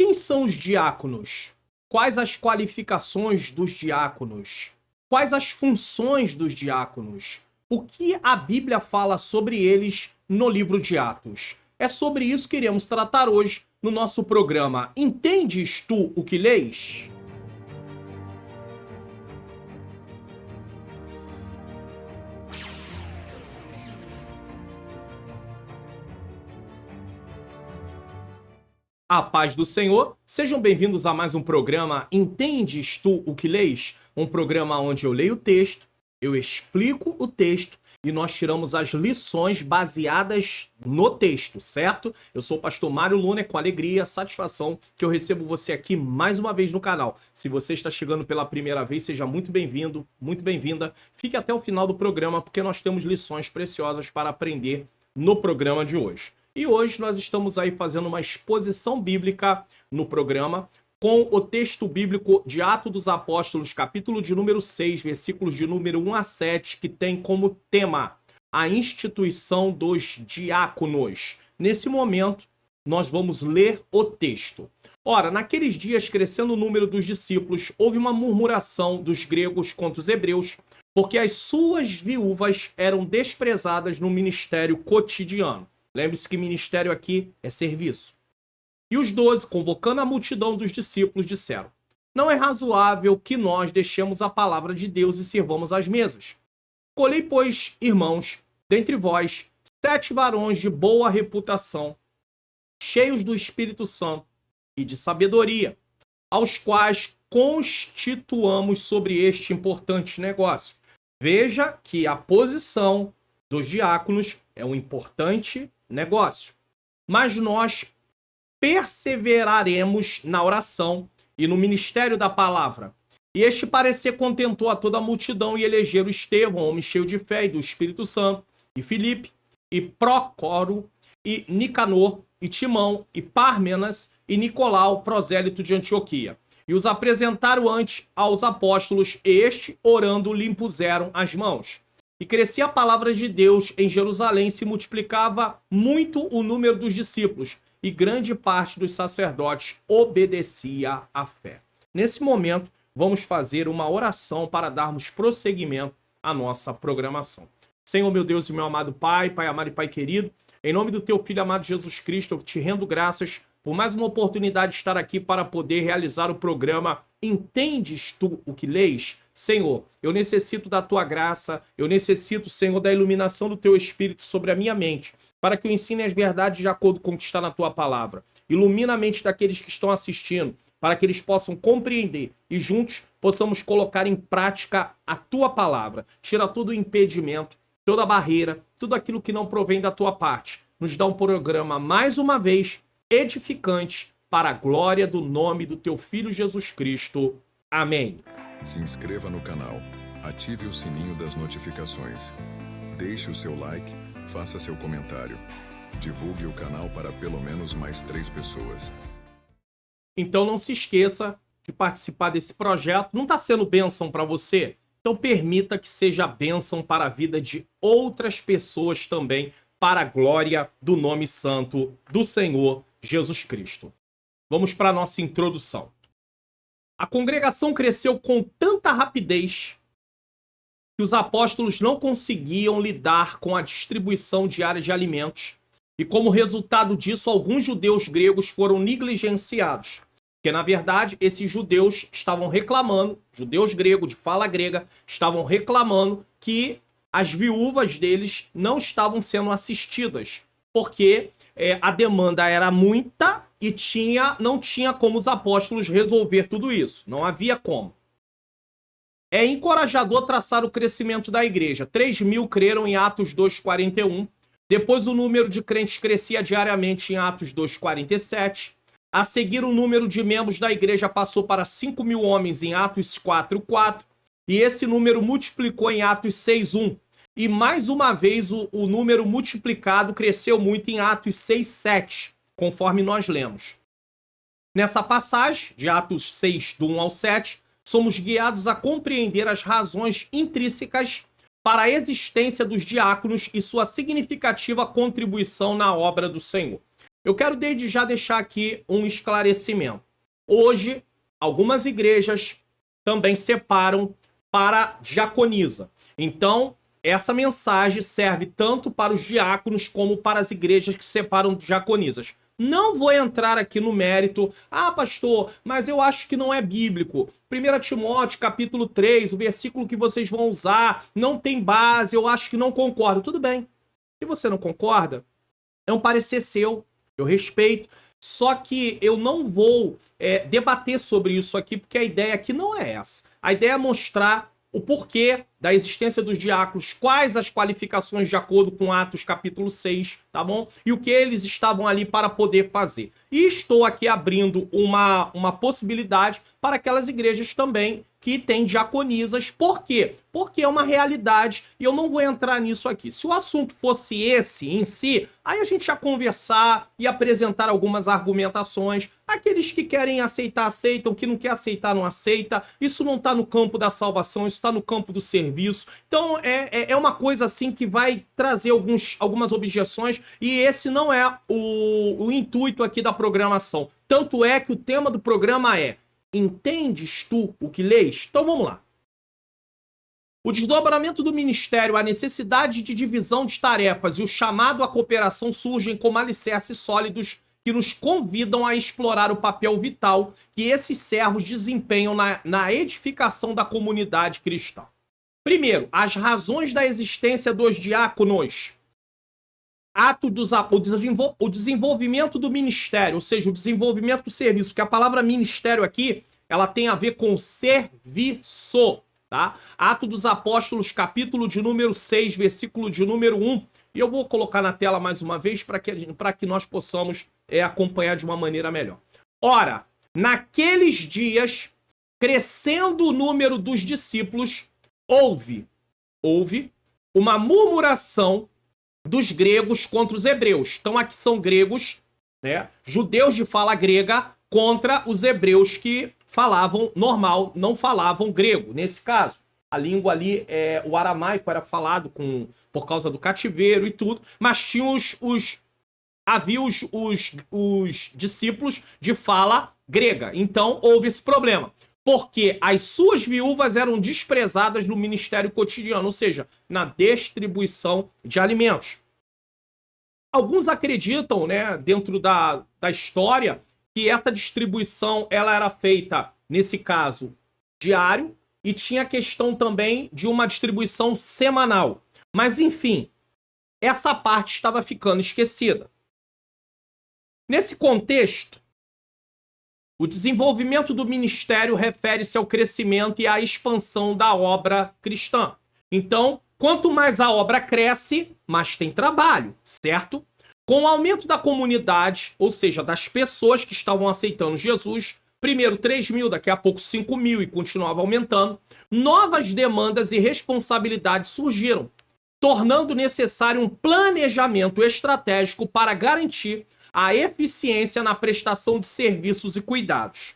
Quem são os diáconos? Quais as qualificações dos diáconos? Quais as funções dos diáconos? O que a Bíblia fala sobre eles no livro de Atos? É sobre isso que iremos tratar hoje no nosso programa. Entendes tu o que lês? A paz do Senhor, sejam bem-vindos a mais um programa Entendes tu o que lês? Um programa onde eu leio o texto, eu explico o texto e nós tiramos as lições baseadas no texto, certo? Eu sou o pastor Mário Luna, é com alegria, satisfação que eu recebo você aqui mais uma vez no canal. Se você está chegando pela primeira vez, seja muito bem-vindo, muito bem-vinda. Fique até o final do programa porque nós temos lições preciosas para aprender no programa de hoje. E hoje nós estamos aí fazendo uma exposição bíblica no programa com o texto bíblico de Atos dos Apóstolos, capítulo de número 6, versículos de número 1 a 7, que tem como tema a instituição dos diáconos. Nesse momento, nós vamos ler o texto. Ora, naqueles dias, crescendo o número dos discípulos, houve uma murmuração dos gregos contra os hebreus, porque as suas viúvas eram desprezadas no ministério cotidiano. Lembre-se que ministério aqui é serviço. E os 12, convocando a multidão dos discípulos, disseram: não é razoável que nós deixemos a palavra de Deus e sirvamos às mesas. Escolhei, pois, irmãos, dentre vós, 7 varões de boa reputação, cheios do Espírito Santo e de sabedoria, aos quais constituamos sobre este importante negócio. Veja que a posição dos diáconos é um importante negócio. Mas nós perseveraremos na oração e no ministério da palavra. E este parecer contentou a toda a multidão e elegeram Estevão, homem cheio de fé e do Espírito Santo, e Filipe, e Prócoro, e Nicanor, e Timão, e Pármenas, e Nicolau, prosélito de Antioquia. E os apresentaram ante aos apóstolos, e este, orando, lhe impuseram as mãos. E crescia a palavra de Deus em Jerusalém, se multiplicava muito o número dos discípulos, e grande parte dos sacerdotes obedecia à fé. Nesse momento, vamos fazer uma oração para darmos prosseguimento à nossa programação. Senhor, meu Deus e meu amado Pai, Pai amado e Pai querido, em nome do Teu Filho amado Jesus Cristo, eu te rendo graças por mais uma oportunidade de estar aqui para poder realizar o programa Entendes tu o que lês? Senhor, eu necessito da Tua graça, eu necessito, Senhor, da iluminação do Teu Espírito sobre a minha mente, para que eu ensine as verdades de acordo com o que está na Tua palavra. Ilumina a mente daqueles que estão assistindo, para que eles possam compreender e juntos possamos colocar em prática a Tua palavra. Tira todo o impedimento, toda a barreira, tudo aquilo que não provém da Tua parte. Nos dá um programa, mais uma vez, edificante, para a glória do nome do Teu Filho Jesus Cristo. Amém. Se inscreva no canal, ative o sininho das notificações, deixe o seu like, faça seu comentário, divulgue o canal para pelo menos mais 3 pessoas. Então não se esqueça de participar desse projeto. Não está sendo bênção para você? Então permita que seja bênção para a vida de outras pessoas também, para a glória do nome santo do Senhor Jesus Cristo. Vamos para a nossa introdução. A congregação cresceu com tanta rapidez que os apóstolos não conseguiam lidar com a distribuição diária de alimentos e, como resultado disso, alguns judeus gregos foram negligenciados. Porque, na verdade, esses judeus estavam reclamando, judeus gregos de fala grega, estavam reclamando que as viúvas deles não estavam sendo assistidas, porque a demanda era muita e não tinha como os apóstolos resolver tudo isso. Não havia como. É encorajador traçar o crescimento da igreja. 3.000 creram em Atos 2:41. Depois o número de crentes crescia diariamente em Atos 2:47. A seguir, o número de membros da igreja passou para 5.000 homens em Atos 4:4. E esse número multiplicou em Atos 6:1. E mais uma vez o número multiplicado cresceu muito em Atos 6:7, conforme nós lemos. Nessa passagem, de Atos 6, do 1 ao 7, somos guiados a compreender as razões intrínsecas para a existência dos diáconos e sua significativa contribuição na obra do Senhor. Eu quero desde já deixar aqui um esclarecimento. Hoje, algumas igrejas também separam para diaconisa. Então, essa mensagem serve tanto para os diáconos como para as igrejas que separam diaconisas. Não vou entrar aqui no mérito. Ah, pastor, mas eu acho que não é bíblico. 1 Timóteo, capítulo 3, o versículo que vocês vão usar, não tem base, eu acho que não concordo. Tudo bem. Se você não concorda, é um parecer seu, eu respeito. Só que eu não vou debater sobre isso aqui, porque a ideia aqui não é essa. A ideia é mostrar o porquê da existência dos diáconos, quais as qualificações de acordo com Atos capítulo 6, tá bom? E o que eles estavam ali para poder fazer. E estou aqui abrindo uma possibilidade para aquelas igrejas também que têm diaconisas. Por quê? Porque é uma realidade e eu não vou entrar nisso aqui. Se o assunto fosse esse em si, aí a gente ia conversar e apresentar algumas argumentações. Aqueles que querem aceitar, aceitam. Que não quer aceitar, não aceita. Isso não está no campo da salvação, isso está no campo do serviço. Então é uma coisa assim que vai trazer algumas objeções e esse não é o intuito aqui da programação. Tanto é que o tema do programa é: entendes tu o que lês? Então vamos lá. O desdobramento do ministério, a necessidade de divisão de tarefas e o chamado à cooperação surgem como alicerces sólidos que nos convidam a explorar o papel vital que esses servos desempenham na edificação da comunidade cristã. Primeiro, as razões da existência dos diáconos. O desenvolvimento do ministério, ou seja, o desenvolvimento do serviço, que a palavra ministério aqui, ela tem a ver com serviço, tá? Atos dos Apóstolos, capítulo de número 6, versículo de número 1, e eu vou colocar na tela mais uma vez para que nós possamos acompanhar de uma maneira melhor. Ora, naqueles dias, crescendo o número dos discípulos, houve uma murmuração dos gregos contra os hebreus. Então aqui são gregos, né, judeus de fala grega contra os hebreus que falavam normal, não falavam grego. Nesse caso, a língua ali, o aramaico era falado por causa do cativeiro e tudo, mas tinha havia os discípulos de fala grega. Então houve esse problema, porque as suas viúvas eram desprezadas no ministério cotidiano, ou seja, na distribuição de alimentos. Alguns acreditam, né, dentro da história, que essa distribuição ela era feita, nesse caso, diário, e tinha a questão também de uma distribuição semanal. Mas, enfim, essa parte estava ficando esquecida. Nesse contexto, o desenvolvimento do ministério refere-se ao crescimento e à expansão da obra cristã. Então, quanto mais a obra cresce, mais tem trabalho, certo? Com o aumento da comunidade, ou seja, das pessoas que estavam aceitando Jesus, primeiro 3 mil, daqui a pouco 5 mil e continuava aumentando, novas demandas e responsabilidades surgiram, tornando necessário um planejamento estratégico para garantir a eficiência na prestação de serviços e cuidados.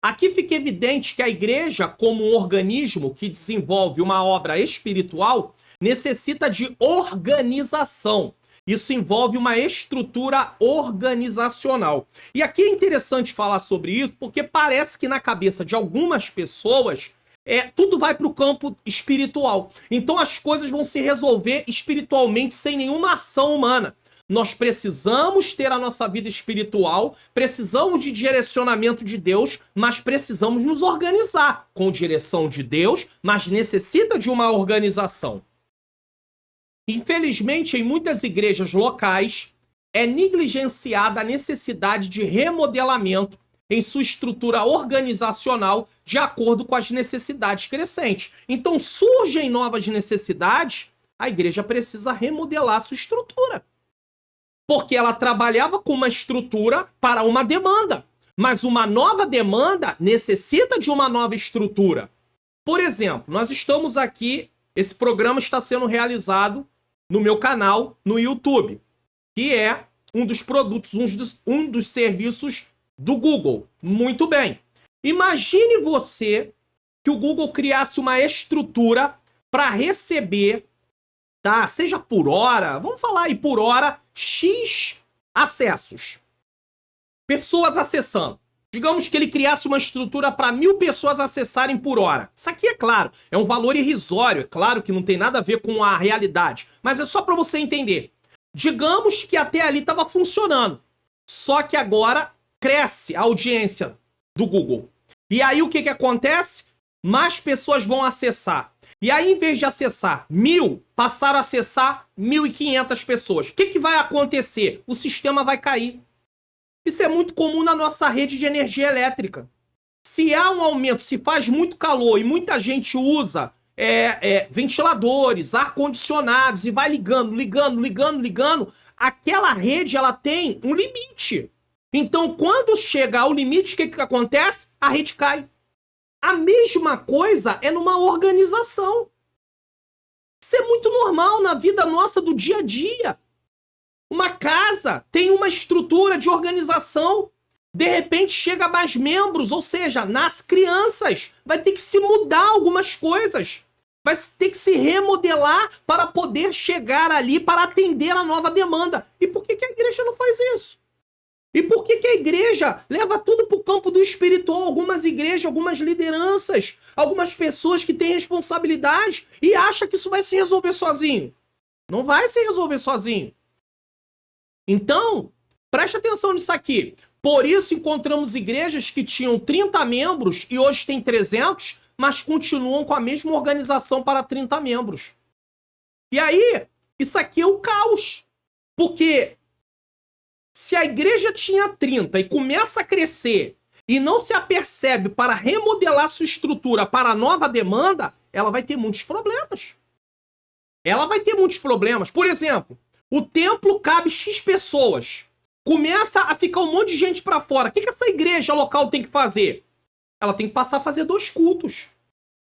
Aqui fica evidente que a igreja, como um organismo que desenvolve uma obra espiritual, necessita de organização. Isso envolve uma estrutura organizacional. E aqui é interessante falar sobre isso, porque parece que na cabeça de algumas pessoas, tudo vai para o campo espiritual. Então as coisas vão se resolver espiritualmente sem nenhuma ação humana. Nós precisamos ter a nossa vida espiritual, precisamos de direcionamento de Deus, mas precisamos nos organizar com direção de Deus, mas necessita de uma organização. Infelizmente, em muitas igrejas locais, é negligenciada a necessidade de remodelamento em sua estrutura organizacional de acordo com as necessidades crescentes. Então, surgem novas necessidades, a igreja precisa remodelar sua estrutura. Porque ela trabalhava com uma estrutura para uma demanda. Mas uma nova demanda necessita de uma nova estrutura. Por exemplo, nós estamos aqui, esse programa está sendo realizado no meu canal no YouTube, que é um dos produtos, um dos serviços do Google. Muito bem. Imagine você que o Google criasse uma estrutura para receber, tá? Seja por hora, vamos falar aí por hora, X acessos. Pessoas acessando. Digamos que ele criasse uma estrutura para 1.000 pessoas acessarem por hora. Isso aqui, é claro, é um valor irrisório. É claro que não tem nada a ver com a realidade. Mas é só para você entender. Digamos que até ali estava funcionando. Só que agora cresce a audiência do Google. E aí o que acontece? Mais pessoas vão acessar. E aí, em vez de acessar 1.000, passaram a acessar 1.500 pessoas. O que vai acontecer? O sistema vai cair. Isso é muito comum na nossa rede de energia elétrica. Se há um aumento, se faz muito calor e muita gente usa ventiladores, ar-condicionados e vai ligando, aquela rede ela tem um limite. Então, quando chegar ao limite, o que acontece? A rede cai. A mesma coisa é numa organização. Isso é muito normal na vida nossa do dia a dia. Uma casa tem uma estrutura de organização. De repente chega mais membros, ou seja, nas crianças. Vai ter que se mudar algumas coisas. Vai ter que se remodelar para poder chegar ali, para atender a nova demanda. E por que a igreja não faz isso? E por que a igreja leva tudo para o campo do espiritual? Algumas igrejas, algumas lideranças, algumas pessoas que têm responsabilidade e acham que isso vai se resolver sozinho. Não vai se resolver sozinho. Então, preste atenção nisso aqui. Por isso encontramos igrejas que tinham 30 membros e hoje tem 300, mas continuam com a mesma organização para 30 membros. E aí, isso aqui é o caos. Porque se a igreja tinha 30 e começa a crescer e não se apercebe para remodelar sua estrutura para a nova demanda, ela vai ter muitos problemas. Ela vai ter muitos problemas. Por exemplo, o templo cabe X pessoas. Começa a ficar um monte de gente para fora. O que essa igreja local tem que fazer? Ela tem que passar a fazer 2 cultos.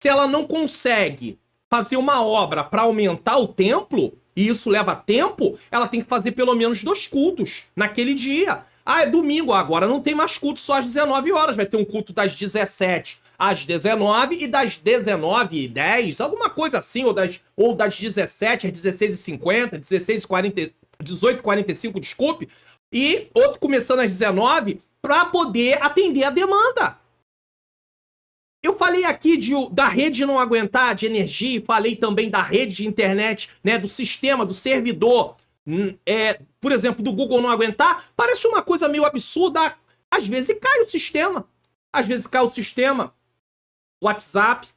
Se ela não consegue fazer uma obra para aumentar o templo, e isso leva tempo, ela tem que fazer pelo menos 2 cultos naquele dia. Ah, é domingo, agora não tem mais culto só às 19 horas. Vai ter um culto das 17 às 19 e das 19h10, alguma coisa assim, ou das 17 às 16h50, 18h45, desculpe, e outro começando às 19 para poder atender a demanda. Eu falei aqui da rede não aguentar de energia, falei também da rede de internet, né, do sistema, do servidor, por exemplo, do Google não aguentar. Parece uma coisa meio absurda. Às vezes cai o sistema. WhatsApp,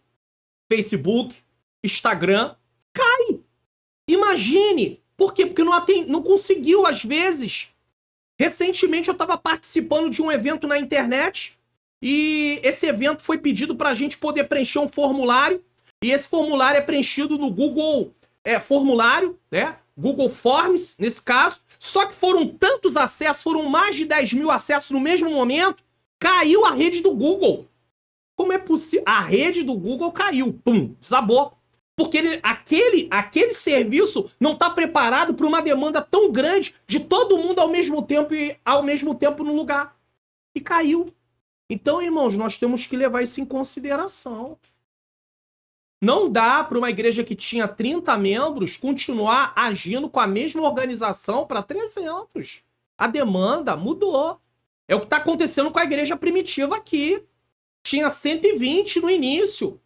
Facebook, Instagram, cai. Imagine. Por quê? Porque não conseguiu, às vezes. Recentemente eu estava participando de um evento na internet e esse evento foi pedido para a gente poder preencher um formulário e esse formulário é preenchido no Google Formulário, né? Google Forms, nesse caso. Só que foram tantos acessos, foram mais de 10.000 acessos no mesmo momento, caiu a rede do Google. Como é possível? A rede do Google caiu, pum, desabou. Porque aquele serviço não está preparado para uma demanda tão grande de todo mundo ao mesmo tempo e ao mesmo tempo no lugar. E caiu. Então, irmãos, nós temos que levar isso em consideração. Não dá para uma igreja que tinha 30 membros continuar agindo com a mesma organização para 300. A demanda mudou. É o que está acontecendo com a igreja primitiva aqui. Tinha 120 no início.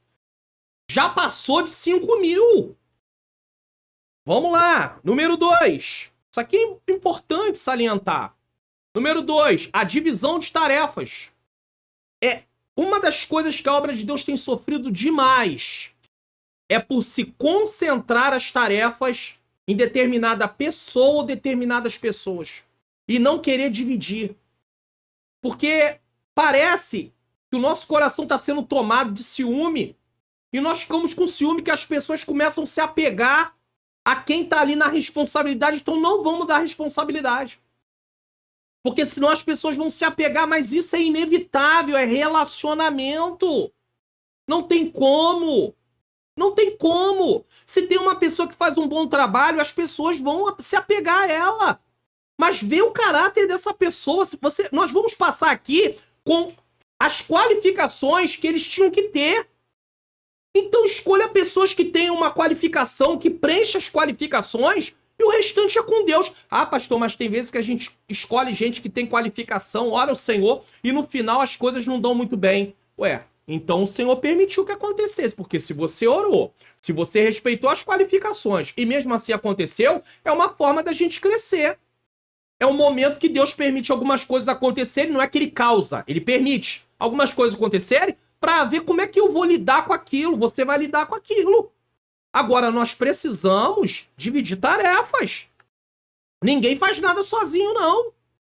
Já passou de 5.000. Vamos lá. Número 2. Isso aqui é importante salientar. Número 2. A divisão de tarefas. É uma das coisas que a obra de Deus tem sofrido demais. É por se concentrar as tarefas em determinada pessoa ou determinadas pessoas. E não querer dividir. Porque parece que o nosso coração está sendo tomado de ciúme. E nós ficamos com ciúme que as pessoas começam a se apegar a quem está ali na responsabilidade. Então não vamos dar responsabilidade. Porque senão as pessoas vão se apegar. Mas isso é inevitável. É relacionamento. Não tem como. Não tem como. Se tem uma pessoa que faz um bom trabalho, as pessoas vão se apegar a ela. Mas vê o caráter dessa pessoa. Nós vamos passar aqui com as qualificações que eles tinham que ter. Então escolha pessoas que tenham uma qualificação, que preencha as qualificações e o restante é com Deus. Ah, pastor, mas tem vezes que a gente escolhe gente que tem qualificação, ora o Senhor, e no final as coisas não dão muito bem. Ué, então o Senhor permitiu que acontecesse, porque se você orou, se você respeitou as qualificações e mesmo assim aconteceu, é uma forma da gente crescer. É um momento que Deus permite algumas coisas acontecerem, não é que ele causa, ele permite algumas coisas acontecerem para ver como é que eu vou lidar com aquilo, você vai lidar com aquilo. Agora, nós precisamos dividir tarefas. Ninguém faz nada sozinho, não.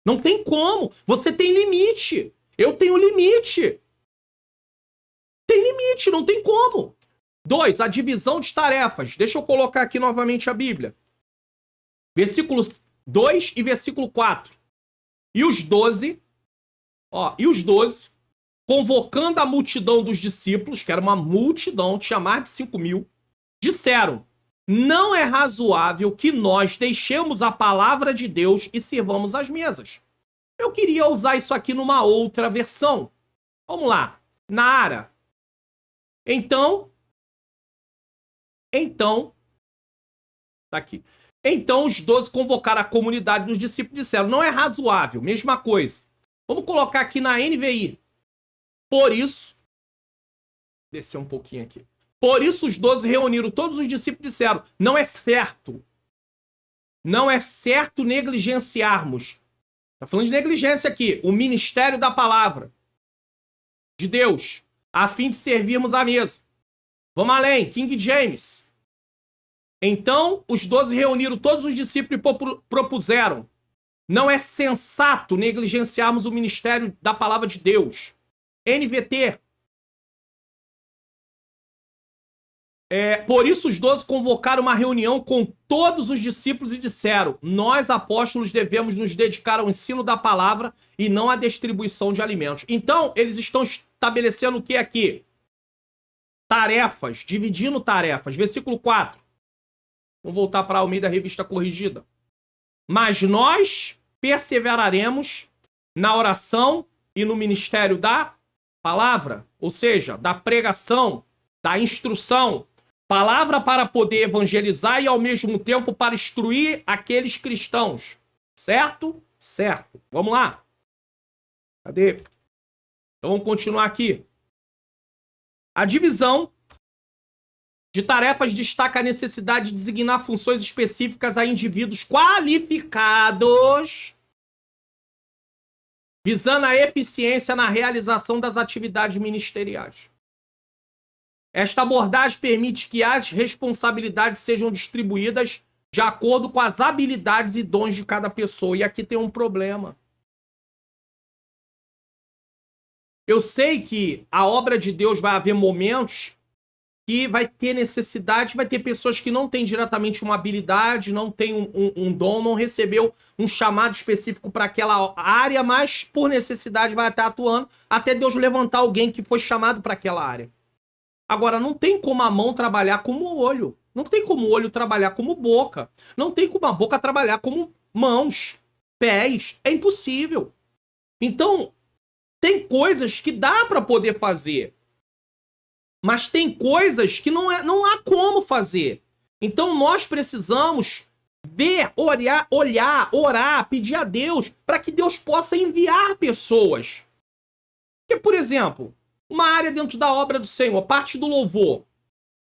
Não tem como. Você tem limite. Eu tenho limite. Tem limite, não tem como. 2, a divisão de tarefas. Deixa eu colocar aqui novamente a Bíblia. Versículos 2 e versículo 4. E os 12, convocando a multidão dos discípulos, que era uma multidão, tinha mais de 5.000, disseram: não é razoável que nós deixemos a palavra de Deus e sirvamos as mesas. Eu queria usar isso aqui numa outra versão. Vamos lá. Nara. Então, tá aqui. Então os 12 convocaram a comunidade dos discípulos e disseram: não é razoável, mesma coisa. Vamos colocar aqui na NVI. Por isso, descer um pouquinho aqui. Por isso os 12 reuniram todos os discípulos e disseram: não é certo negligenciarmos. Está falando de negligência aqui. O ministério da palavra de Deus, a fim de servirmos à mesa. Vamos além, King James. Então os 12 reuniram todos os discípulos e propuseram: não é sensato negligenciarmos o ministério da palavra de Deus. NVT. Por isso os 12 convocaram uma reunião com todos os discípulos e disseram: nós, apóstolos, devemos nos dedicar ao ensino da palavra e não à distribuição de alimentos. Então, eles estão estabelecendo o que aqui? Tarefas, dividindo tarefas. Versículo 4. Vamos voltar para a Almeida Revista Corrigida. Mas nós perseveraremos na oração e no ministério da palavra, ou seja, da pregação, da instrução. Palavra para poder evangelizar e, ao mesmo tempo, para instruir aqueles cristãos. Certo? Certo. Vamos lá. Cadê? Então, vamos continuar aqui. A divisão de tarefas destaca a necessidade de designar funções específicas a indivíduos qualificados, visando a eficiência na realização das atividades ministeriais. Esta abordagem permite que as responsabilidades sejam distribuídas de acordo com as habilidades e dons de cada pessoa. E aqui tem um problema. Eu sei que a obra de Deus vai haver momentos que vai ter necessidade, vai ter pessoas que não têm diretamente uma habilidade, não têm um dom, não recebeu um chamado específico para aquela área, mas por necessidade vai estar atuando até Deus levantar alguém que foi chamado para aquela área. Agora, não tem como a mão trabalhar como o olho. Não tem como o olho trabalhar como boca. Não tem como a boca trabalhar como mãos, pés. É impossível. Então, tem coisas que dá para poder fazer. Mas tem coisas que não há como fazer. Então, nós precisamos ver, olhar, orar, pedir a Deus para que Deus possa enviar pessoas. Porque, por exemplo, uma área dentro da obra do Senhor, parte do louvor,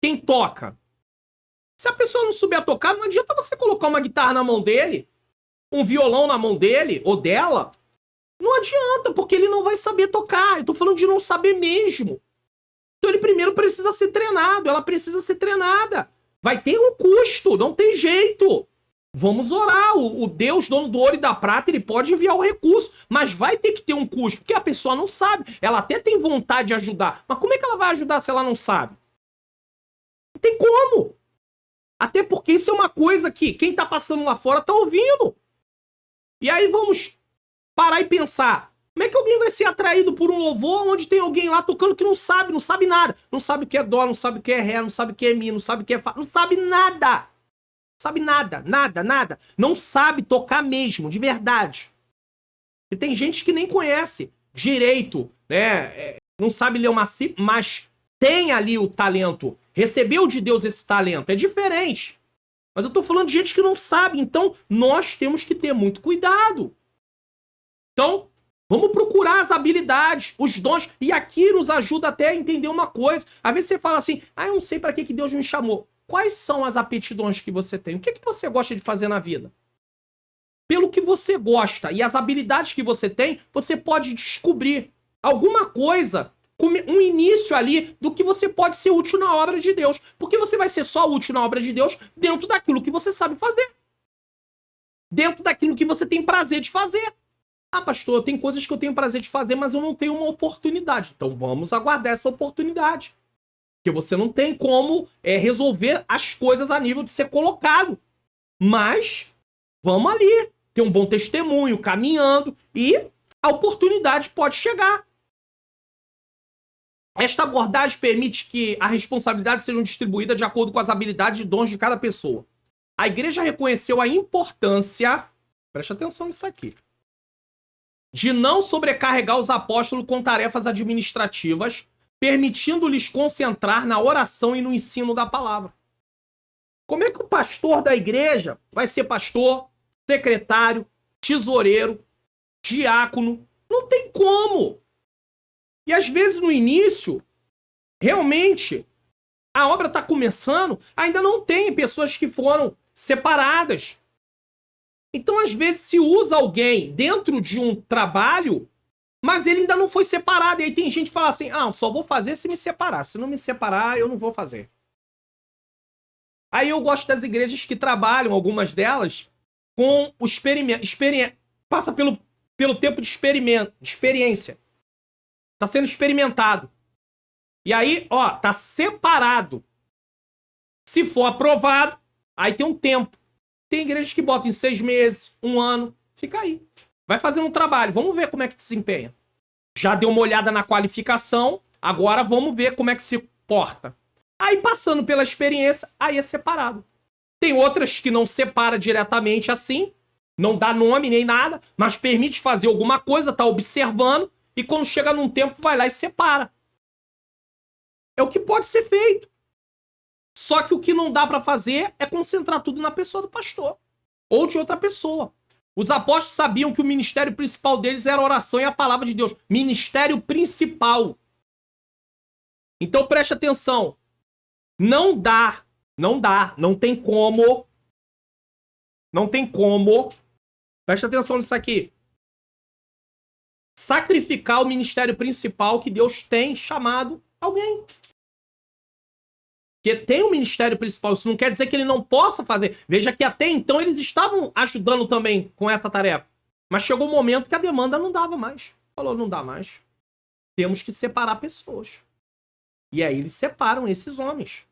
quem toca. Se a pessoa não souber tocar, não adianta você colocar uma guitarra na mão dele, um violão na mão dele ou dela. Não adianta, porque ele não vai saber tocar. Eu tô falando de não saber mesmo. Então ele primeiro precisa ser treinado, ela precisa ser treinada. Vai ter um custo, não tem jeito. Vamos orar. O Deus, dono do ouro e da prata, ele pode enviar o recurso, mas vai ter que ter um custo, porque a pessoa não sabe. Ela até tem vontade de ajudar, mas como é que ela vai ajudar se ela não sabe? Não tem como. Até porque isso é uma coisa que quem tá passando lá fora tá ouvindo. E aí vamos parar e pensar. Como é que alguém vai ser atraído por um louvor onde tem alguém lá tocando que não sabe nada? Não sabe o que é dó, não sabe o que é ré, não sabe o que é mi, não sabe o que é fá, não sabe nada. Sabe nada. Não sabe tocar mesmo, de verdade. E tem gente que nem conhece direito, né? Não sabe ler uma cifra, mas tem ali o talento. Recebeu de Deus esse talento. É diferente. Mas eu tô falando de gente que não sabe. Então, nós temos que ter muito cuidado. Então, vamos procurar as habilidades, os dons. E aqui nos ajuda até a entender uma coisa. Às vezes você fala assim, eu não sei para que Deus me chamou. Quais são as aptidões que você tem? O que você gosta de fazer na vida? Pelo que você gosta e as habilidades que você tem, você pode descobrir alguma coisa, um início ali do que você pode ser útil na obra de Deus. Porque você vai ser só útil na obra de Deus dentro daquilo que você sabe fazer. Dentro daquilo que você tem prazer de fazer. Pastor, tem coisas que eu tenho prazer de fazer, mas eu não tenho uma oportunidade. Então vamos aguardar essa oportunidade. Porque você não tem como resolver as coisas a nível de ser colocado. Mas vamos ali, ter um bom testemunho, caminhando, e a oportunidade pode chegar. Esta abordagem permite que a responsabilidade seja distribuída de acordo com as habilidades e dons de cada pessoa. A igreja reconheceu a importância, preste atenção nisso aqui, de não sobrecarregar os apóstolos com tarefas administrativas, permitindo-lhes concentrar na oração e no ensino da palavra. Como é que o pastor da igreja vai ser pastor, secretário, tesoureiro, diácono? Não tem como. E às vezes no início, realmente, a obra está começando, ainda não tem pessoas que foram separadas. Então, às vezes, se usa alguém dentro de um trabalho, mas ele ainda não foi separado. E aí tem gente que fala assim, só vou fazer se me separar. Se não me separar, eu não vou fazer. Aí eu gosto das igrejas que trabalham, algumas delas, com o experimento. Passa pelo tempo de experiência. Está sendo experimentado. E aí, tá separado. Se for aprovado, aí tem um tempo. Tem igrejas que botam em 6 meses, 1 ano, fica aí. Vai fazendo um trabalho, vamos ver como é que desempenha. Já deu uma olhada na qualificação, agora vamos ver como é que se porta. Aí passando pela experiência, aí é separado. Tem outras que não separa diretamente assim, não dá nome nem nada, mas permite fazer alguma coisa, tá observando, e quando chega num tempo vai lá e separa. É o que pode ser feito. Só que o que não dá para fazer é concentrar tudo na pessoa do pastor. Ou de outra pessoa. Os apóstolos sabiam que o ministério principal deles era a oração e a palavra de Deus. Ministério principal. Então preste atenção. Não tem como. Preste atenção nisso aqui. Sacrificar o ministério principal que Deus tem chamado alguém. Porque tem um ministério principal, isso não quer dizer que ele não possa fazer. Veja que até então eles estavam ajudando também com essa tarefa. Mas chegou um momento que a demanda não dava mais. Falou, não dá mais. Temos que separar pessoas. E aí eles separam esses homens.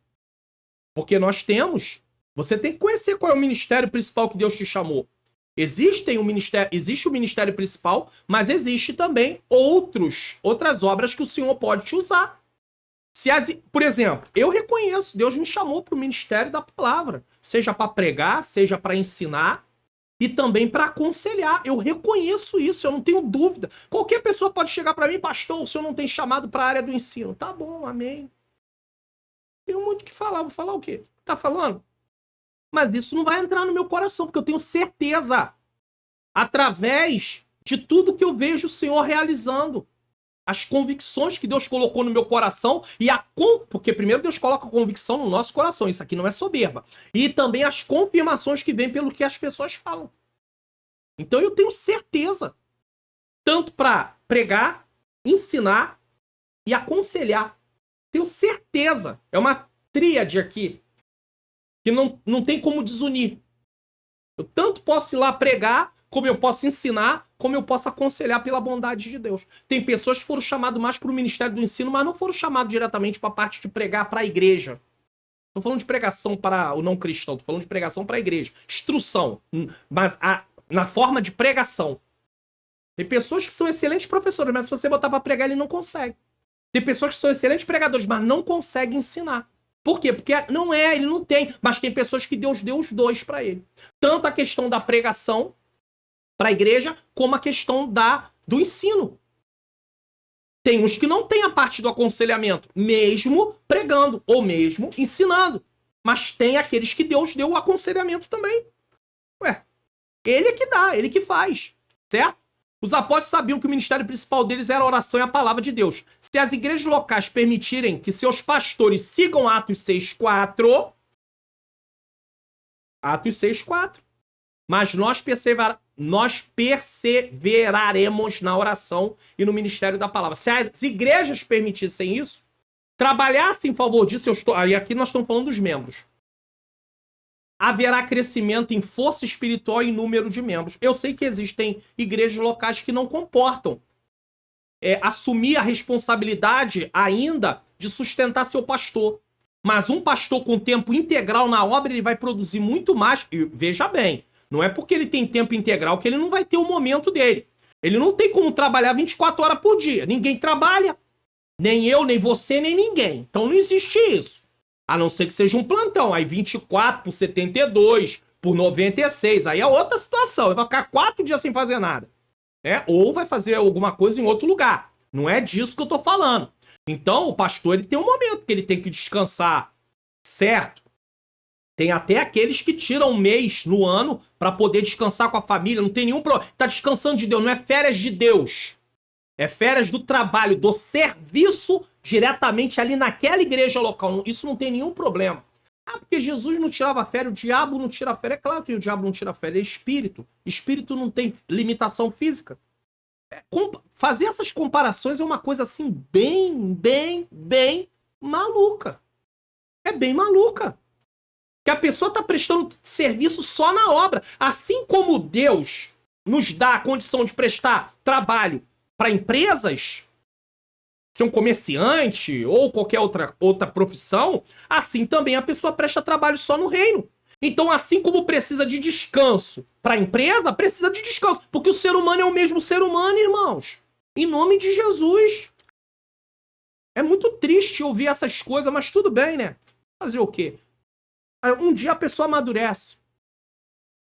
Porque você tem que conhecer qual é o ministério principal que Deus te chamou. Existe o ministério principal, mas existe também outras obras que o Senhor pode te usar. Por exemplo, eu reconheço, Deus me chamou para o ministério da palavra, seja para pregar, seja para ensinar e também para aconselhar. Eu reconheço isso, eu não tenho dúvida. Qualquer pessoa pode chegar para mim, pastor, o senhor não tem chamado para a área do ensino. Tá bom, amém. Tenho muito o que falar, vou falar o quê? Tá falando? Mas isso não vai entrar no meu coração, porque eu tenho certeza, através de tudo que eu vejo o Senhor realizando. As convicções que Deus colocou no meu coração porque primeiro Deus coloca a convicção no nosso coração, isso aqui não é soberba. E também as confirmações que vêm pelo que as pessoas falam. Então eu tenho certeza, tanto para pregar, ensinar e aconselhar. Tenho certeza, é uma tríade aqui, que não tem como desunir. Eu tanto posso ir lá pregar, como eu posso ensinar, como eu posso aconselhar pela bondade de Deus. Tem pessoas que foram chamadas mais para o ministério do ensino, mas não foram chamadas diretamente para a parte de pregar para a igreja. Estou falando de pregação para o não cristão, estou falando de pregação para a igreja. Instrução, mas na forma de pregação. Tem pessoas que são excelentes professores, mas se você botar para pregar, ele não consegue. Tem pessoas que são excelentes pregadores, mas não conseguem ensinar. Por quê? Porque ele não tem, mas tem pessoas que Deus deu os dois para ele. Tanto a questão da pregação para a igreja, como a questão do ensino. Tem uns que não têm a parte do aconselhamento, mesmo pregando, ou mesmo ensinando. Mas tem aqueles que Deus deu o aconselhamento também. Ué, ele é que dá, ele que faz, certo? Os apóstolos sabiam que o ministério principal deles era a oração e a palavra de Deus. Se as igrejas locais permitirem que seus pastores sigam Atos 6:4, mas nós perseveraremos na oração e no ministério da palavra. Se as igrejas permitissem isso, trabalhassem em favor disso, e aqui nós estamos falando dos membros, haverá crescimento em força espiritual e número de membros. Eu sei que existem igrejas locais que não comportam assumir a responsabilidade ainda de sustentar seu pastor. Mas um pastor com tempo integral na obra, ele vai produzir muito mais. E veja bem, não é porque ele tem tempo integral que ele não vai ter o momento dele. Ele não tem como trabalhar 24 horas por dia. Ninguém trabalha. Nem eu, nem você, nem ninguém. Então não existe isso. A não ser que seja um plantão. Aí 24 por 72, por 96. Aí é outra situação. Ele vai ficar 4 dias sem fazer nada. Né? Ou vai fazer alguma coisa em outro lugar. Não é disso que eu tô falando. Então o pastor ele tem um momento que ele tem que descansar. Certo? Tem até aqueles que tiram um mês no ano para poder descansar com a família. Não tem nenhum problema. Tá descansando de Deus. Não é férias de Deus. É férias do trabalho, do serviço diretamente ali naquela igreja local. Isso não tem nenhum problema. Ah, porque Jesus não tirava férias, o diabo não tira férias. É claro que o diabo não tira férias, é espírito. Espírito não tem limitação física. Fazer essas comparações é uma coisa assim bem maluca. É bem maluca. Que a pessoa está prestando serviço só na obra. Assim como Deus nos dá a condição de prestar trabalho para empresas, ser um comerciante ou qualquer outra profissão, assim também a pessoa presta trabalho só no reino. Então, assim como precisa de descanso para a empresa, precisa de descanso. Porque o ser humano é o mesmo ser humano, irmãos. Em nome de Jesus. É muito triste ouvir essas coisas, mas tudo bem, né? Fazer o quê? Um dia a pessoa amadurece.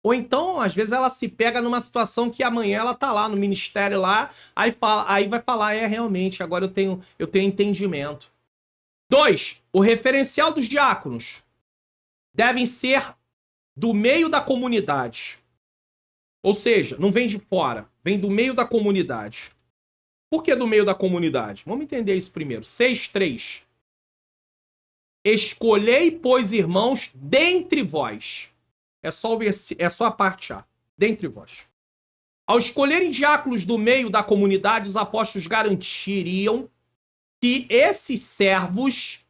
Ou então, às vezes, ela se pega numa situação que amanhã ela tá lá no ministério lá, aí vai falar, realmente, agora eu tenho entendimento. 2. O referencial dos diáconos devem ser do meio da comunidade. Ou seja, não vem de fora, vem do meio da comunidade. Por que do meio da comunidade? Vamos entender isso primeiro. 6:3. Escolhei, pois, irmãos, dentre vós. É só a parte A. Dentre vós. Ao escolherem diáconos do meio da comunidade, os apóstolos garantiriam que esses servos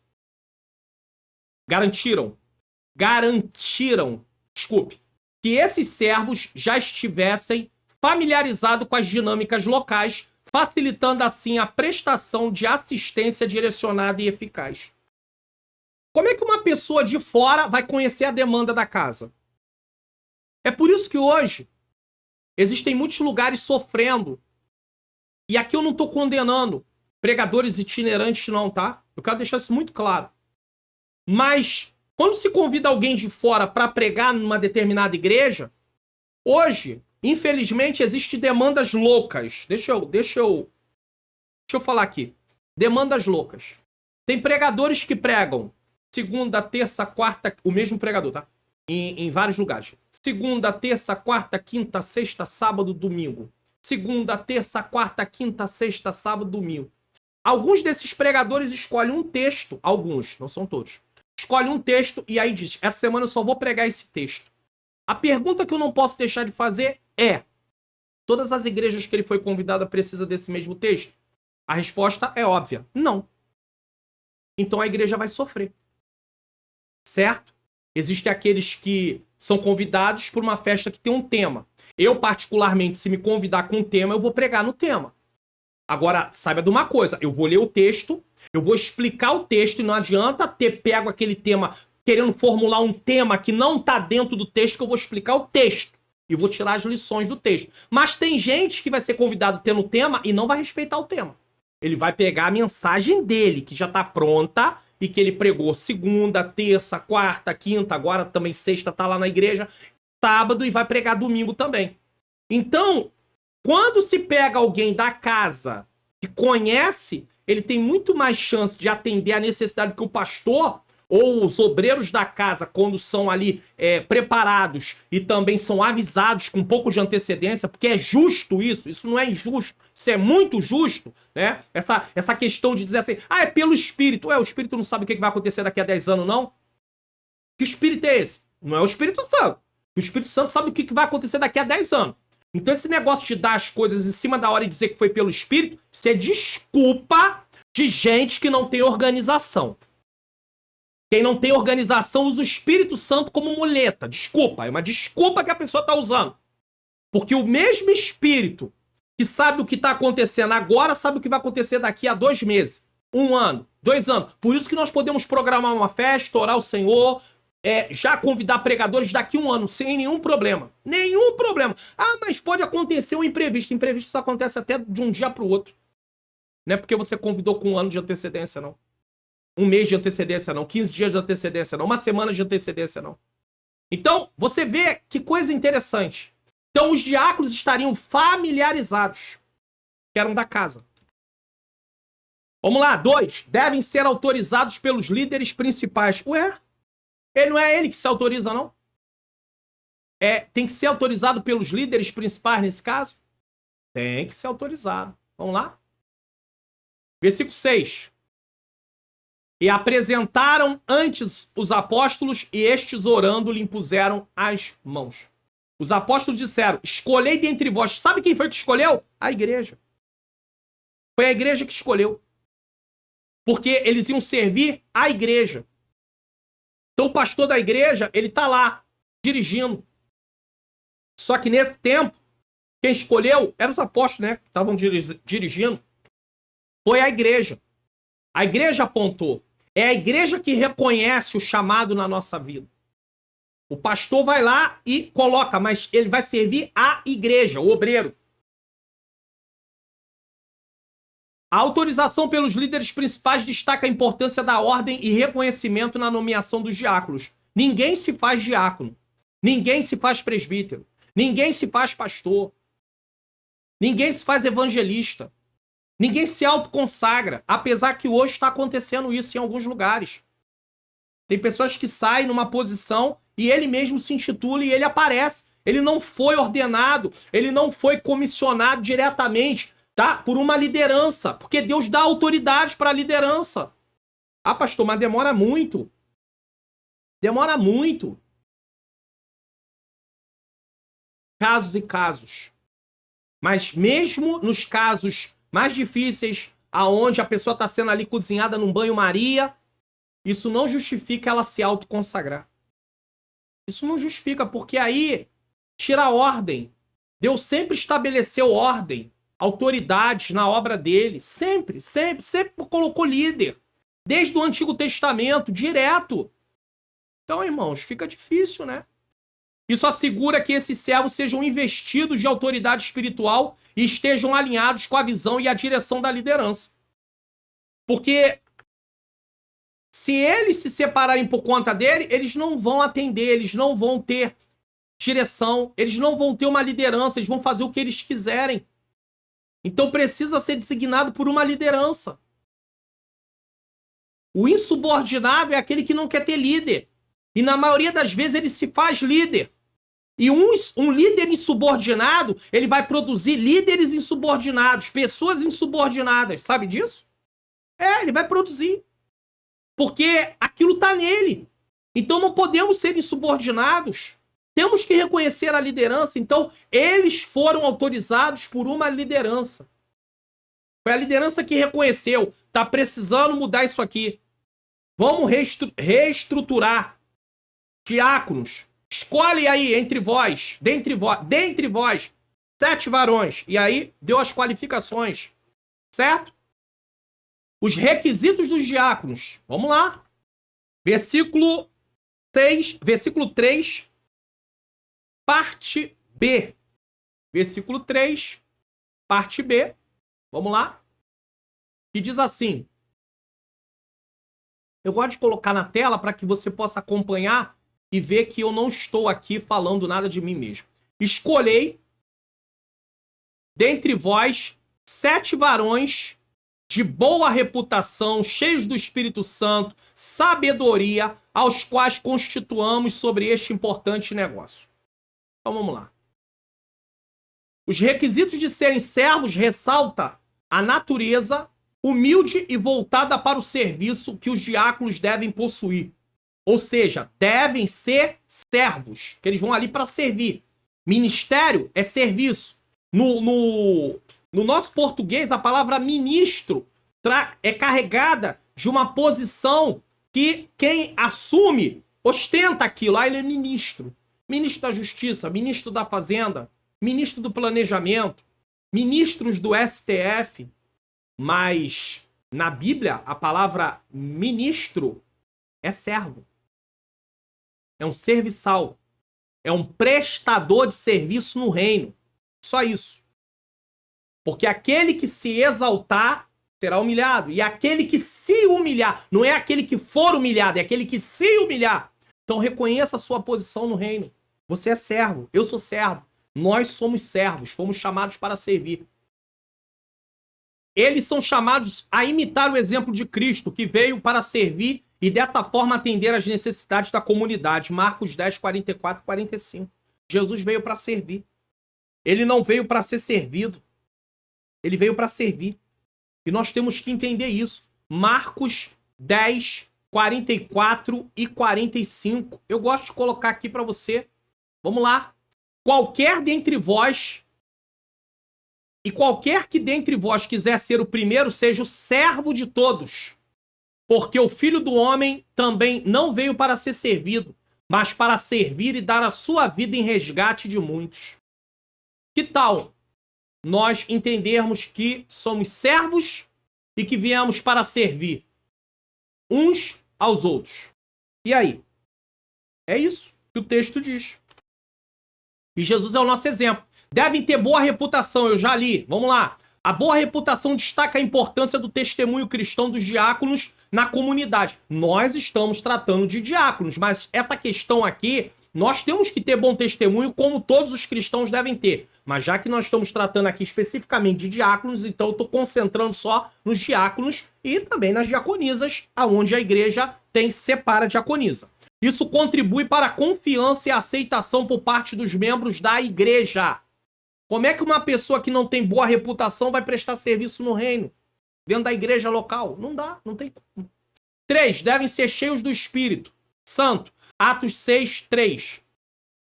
que esses servos já estivessem familiarizados com as dinâmicas locais, facilitando assim a prestação de assistência direcionada e eficaz. Como é que uma pessoa de fora vai conhecer a demanda da casa? É por isso que hoje existem muitos lugares sofrendo. E aqui eu não estou condenando pregadores itinerantes não, tá? Eu quero deixar isso muito claro. Mas quando se convida alguém de fora para pregar numa determinada igreja, hoje, infelizmente, existem demandas loucas. Deixa eu falar aqui. Demandas loucas. Tem pregadores que pregam segunda, terça, quarta, o mesmo pregador, tá? Em vários lugares. Segunda, terça, quarta, quinta, sexta, sábado, domingo. Segunda, terça, quarta, quinta, sexta, sábado, domingo. Alguns desses pregadores escolhem um texto. Alguns, não são todos. Escolhe um texto e aí diz, essa semana eu só vou pregar esse texto. A pergunta que eu não posso deixar de fazer é, todas as igrejas que ele foi convidado precisam desse mesmo texto? A resposta é óbvia, não. Então a igreja vai sofrer. Certo? Existem aqueles que são convidados por uma festa que tem um tema. Eu, particularmente, se me convidar com um tema, eu vou pregar no tema. Agora, saiba de uma coisa, eu vou ler o texto, eu vou explicar o texto e não adianta ter pego aquele tema querendo formular um tema que não está dentro do texto, que eu vou explicar o texto e vou tirar as lições do texto. Mas tem gente que vai ser convidado tendo tema e não vai respeitar o tema. Ele vai pegar a mensagem dele, que já está pronta e que ele pregou segunda, terça, quarta, quinta, agora também sexta, tá lá na igreja, sábado e vai pregar domingo também. Então, quando se pega alguém da casa que conhece, ele tem muito mais chance de atender a necessidade que o pastor ou os obreiros da casa, quando são ali preparados e também são avisados com um pouco de antecedência, porque é justo isso não é injusto, isso é muito justo, né? Essa questão de dizer assim, é pelo Espírito. O Espírito não sabe o que vai acontecer daqui a 10 anos, não? Que Espírito é esse? Não é o Espírito Santo. O Espírito Santo sabe o que vai acontecer daqui a 10 anos. Então esse negócio de dar as coisas em cima da hora e dizer que foi pelo Espírito, isso é desculpa de gente que não tem organização. Quem não tem organização usa o Espírito Santo como muleta. Desculpa, é uma desculpa que a pessoa está usando. Porque o mesmo Espírito que sabe o que está acontecendo agora, sabe o que vai acontecer daqui a 2 meses, 1 ano, 2 anos. Por isso que nós podemos programar uma festa, orar ao Senhor, já convidar pregadores daqui a 1 ano, sem nenhum problema. Nenhum problema. Mas pode acontecer um imprevisto. Imprevisto acontece até de um dia para o outro. Não é porque você convidou com 1 ano de antecedência, não. 1 mês de antecedência, não. 15 dias de antecedência, não. 1 semana de antecedência, não. Então, você vê que coisa interessante. Então, os diáconos estariam familiarizados, que eram da casa. Vamos lá, 2. Devem ser autorizados pelos líderes principais. Não é ele que se autoriza, não? Tem que ser autorizado pelos líderes principais nesse caso? Tem que ser autorizado. Vamos lá? Versículo 6. E apresentaram antes os apóstolos, e estes, orando, lhe impuseram as mãos. Os apóstolos disseram, escolhei dentre vós. Sabe quem foi que escolheu? A igreja. Foi a igreja que escolheu. Porque eles iam servir a igreja. Então o pastor da igreja, ele tá lá, dirigindo. Só que nesse tempo, quem escolheu eram os apóstolos, né? Que estavam dirigindo. Foi a igreja. A igreja apontou. É a igreja que reconhece o chamado na nossa vida. O pastor vai lá e coloca, mas ele vai servir a igreja, o obreiro. A autorização pelos líderes principais destaca a importância da ordem e reconhecimento na nomeação dos diáconos. Ninguém se faz diácono. Ninguém se faz presbítero. Ninguém se faz pastor. Ninguém se faz evangelista. Ninguém se autoconsagra, apesar que hoje está acontecendo isso em alguns lugares. Tem pessoas que saem numa posição e ele mesmo se intitula e ele aparece. Ele não foi ordenado, ele não foi comissionado diretamente, tá? Por uma liderança, porque Deus dá autoridade para a liderança. Pastor, mas demora muito. Demora muito. Casos e casos. Mas mesmo nos casos mais difíceis, aonde a pessoa está sendo ali cozinhada num banho-maria, isso não justifica ela se autoconsagrar. Isso não justifica, porque aí tira a ordem. Deus sempre estabeleceu ordem, autoridades na obra dele. Sempre colocou líder. Desde o Antigo Testamento, direto. Então, irmãos, fica difícil, né? Isso assegura que esses servos sejam investidos de autoridade espiritual e estejam alinhados com a visão e a direção da liderança. Porque se eles se separarem por conta dele, eles não vão atender, eles não vão ter direção, eles não vão ter uma liderança, eles vão fazer o que eles quiserem. Então precisa ser designado por uma liderança. O insubordinado é aquele que não quer ter líder. E na maioria das vezes ele se faz líder. E um líder insubordinado, ele vai produzir líderes insubordinados, pessoas insubordinadas. Sabe disso? Ele vai produzir. Porque aquilo está nele. Então não podemos ser insubordinados. Temos que reconhecer a liderança. Então, eles foram autorizados por uma liderança. Foi a liderança que reconheceu. Está precisando mudar isso aqui. Vamos reestruturar. Diáconos. Escolhe aí dentre vós, 7 varões. E aí, deu as qualificações. Certo? Os requisitos dos diáconos. Vamos lá. Versículo 3, parte B. Versículo 3, parte B. Vamos lá. Que diz assim. Eu gosto de colocar na tela para que você possa acompanhar e ver que eu não estou aqui falando nada de mim mesmo. Escolhei dentre vós 7 varões de boa reputação, cheios do Espírito Santo, sabedoria, aos quais constituamos sobre este importante negócio. Então vamos lá. Os requisitos de serem servos ressalta a natureza humilde e voltada para o serviço que os diáconos devem possuir. Ou seja, devem ser servos, que eles vão ali para servir. Ministério é serviço. No nosso português, a palavra ministro é carregada de uma posição que quem assume ostenta aquilo. Ele é ministro. Ministro da Justiça, ministro da Fazenda, ministro do Planejamento, ministros do STF. Mas na Bíblia, a palavra ministro é servo. É um serviçal. É um prestador de serviço no reino. Só isso. Porque aquele que se exaltar será humilhado. E aquele que se humilhar, não é aquele que for humilhado, é aquele que se humilhar. Então reconheça a sua posição no reino. Você é servo, eu sou servo. Nós somos servos, fomos chamados para servir. Eles são chamados a imitar o exemplo de Cristo, que veio para servir e dessa forma atender às necessidades da comunidade. Marcos 10, 44 e 45. Jesus veio para servir. Ele não veio para ser servido. Ele veio para servir. E nós temos que entender isso. Marcos 10, 44 e 45. Eu gosto de colocar aqui para você. Vamos lá. Qualquer dentre vós, e qualquer que dentre vós quiser ser o primeiro, seja o servo de todos. Porque o Filho do Homem também não veio para ser servido, mas para servir e dar a sua vida em resgate de muitos. Que tal nós entendermos que somos servos e que viemos para servir uns aos outros? E aí? É isso que o texto diz. E Jesus é o nosso exemplo. Devem ter boa reputação, eu já li. Vamos lá. A boa reputação destaca a importância do testemunho cristão dos diáconos na comunidade. Nós estamos tratando de diáconos, mas essa questão aqui, nós temos que ter bom testemunho, como todos os cristãos devem ter. Mas já que nós estamos tratando aqui especificamente de diáconos, então eu estou concentrando só nos diáconos e também nas diaconisas, aonde a igreja separa diaconisa. Isso contribui para a confiança e a aceitação por parte dos membros da igreja. Como é que uma pessoa que não tem boa reputação vai prestar serviço no reino? Dentro da igreja local? Não dá, não tem como. 3. Devem ser cheios do Espírito Santo. Atos 6, 3.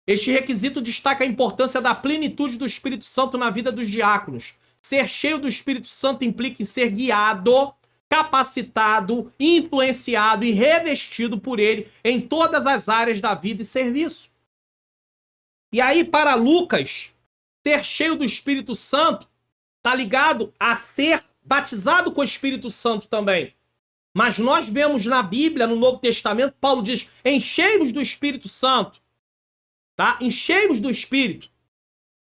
Este requisito destaca a importância da plenitude do Espírito Santo na vida dos diáconos. Ser cheio do Espírito Santo implica em ser guiado, capacitado, influenciado e revestido por ele em todas as áreas da vida e serviço. E aí, para Lucas, ser cheio do Espírito Santo está ligado a ser batizado com o Espírito Santo também. Mas nós vemos na Bíblia, no Novo Testamento, Paulo diz, enchei-vos do Espírito Santo. Tá? Enchei-vos do Espírito.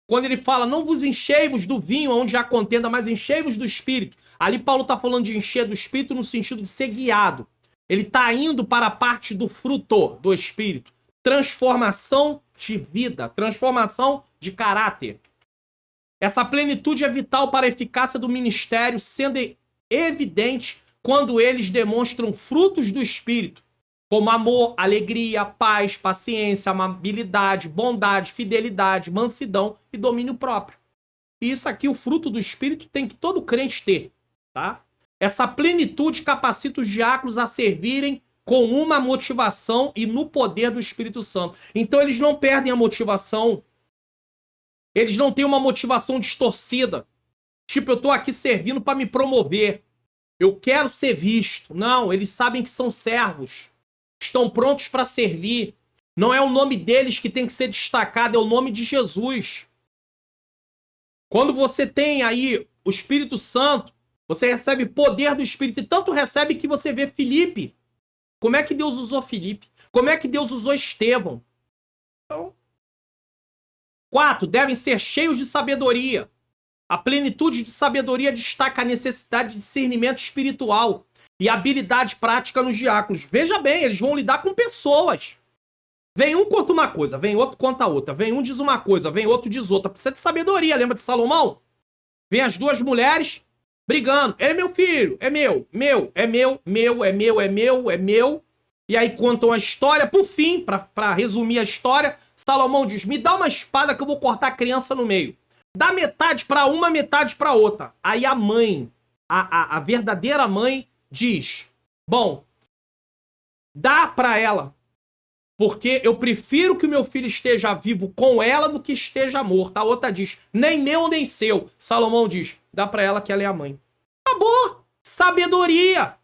Quando ele fala, não vos enchei-vos do vinho onde há contenda, mas enchei-vos do Espírito. Ali Paulo está falando de encher do Espírito no sentido de ser guiado. Ele está indo para a parte do fruto do Espírito. Transformação de vida, transformação de caráter. Essa plenitude é vital para a eficácia do ministério, sendo evidente quando eles demonstram frutos do Espírito, como amor, alegria, paz, paciência, amabilidade, bondade, fidelidade, mansidão e domínio próprio. E isso aqui, o fruto do Espírito, tem que todo crente ter, tá? Essa plenitude capacita os diáconos a servirem com uma motivação e no poder do Espírito Santo. Então eles não perdem a motivação. Eles não têm uma motivação distorcida. Tipo, eu tô aqui servindo para me promover. Eu quero ser visto. Não, eles sabem que são servos. Estão prontos para servir. Não é o nome deles que tem que ser destacado, é o nome de Jesus. Quando você tem aí o Espírito Santo, você recebe poder do Espírito. E tanto recebe que você vê Filipe. Como é que Deus usou Filipe? Como é que Deus usou Estevão? Então, 4. Devem ser cheios de sabedoria. A plenitude de sabedoria destaca a necessidade de discernimento espiritual e habilidade prática nos diáconos. Veja bem, eles vão lidar com pessoas. Vem um conta uma coisa, vem outro conta a outra. Vem um diz uma coisa, vem outro diz outra. Precisa de sabedoria, lembra de Salomão? Vem as duas mulheres, brigando. Ele é meu filho, é meu, é meu. E aí contam a história. Por fim, pra resumir a história, Salomão diz, me dá uma espada que eu vou cortar a criança no meio. Dá metade pra uma, metade pra outra. Aí a mãe, a verdadeira mãe, diz, bom, dá pra ela, porque eu prefiro que o meu filho esteja vivo com ela do que esteja morto. A outra diz, nem meu nem seu. Salomão diz, dá pra ela que ela é a mãe. Acabou! Sabedoria!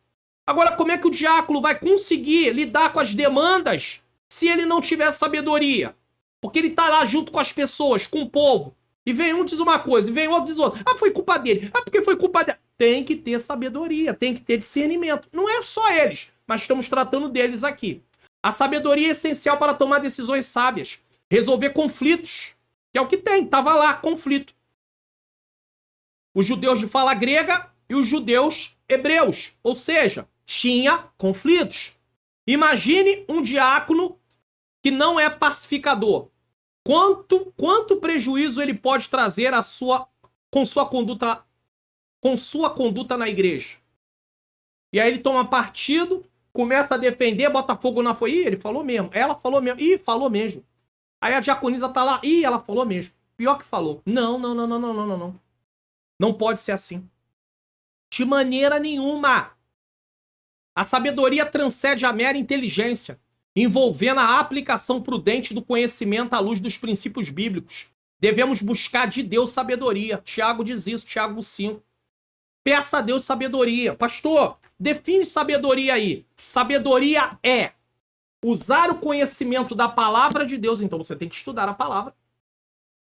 Agora, como é que o diácono vai conseguir lidar com as demandas se ele não tiver sabedoria? Porque ele tá lá junto com as pessoas, com o povo. E vem um diz uma coisa, e vem outro diz outra. Ah, foi culpa dele. Ah, porque foi culpa dele. Tem que ter sabedoria, tem que ter discernimento. Não é só eles, mas estamos tratando deles aqui. A sabedoria é essencial para tomar decisões sábias. Resolver conflitos, que é o que tem. Tava lá, conflito. Os judeus de fala grega e os judeus hebreus. Ou seja, tinha conflitos. Imagine um diácono que não é pacificador. Quanto prejuízo ele pode trazer com sua conduta na igreja? E aí ele toma partido, começa a defender, bota fogo na fogueira. Ih, ele falou mesmo. Ela falou mesmo. Ih, falou mesmo. Aí a diaconisa tá lá. Ih, ela falou mesmo. Pior que falou. Não. Não pode ser assim. De maneira nenhuma. A sabedoria transcende a mera inteligência, envolvendo a aplicação prudente do conhecimento à luz dos princípios bíblicos. Devemos buscar de Deus sabedoria. Tiago diz isso, Tiago 5. Peça a Deus sabedoria. Pastor, define sabedoria aí. Sabedoria é usar o conhecimento da palavra de Deus. Então você tem que estudar a palavra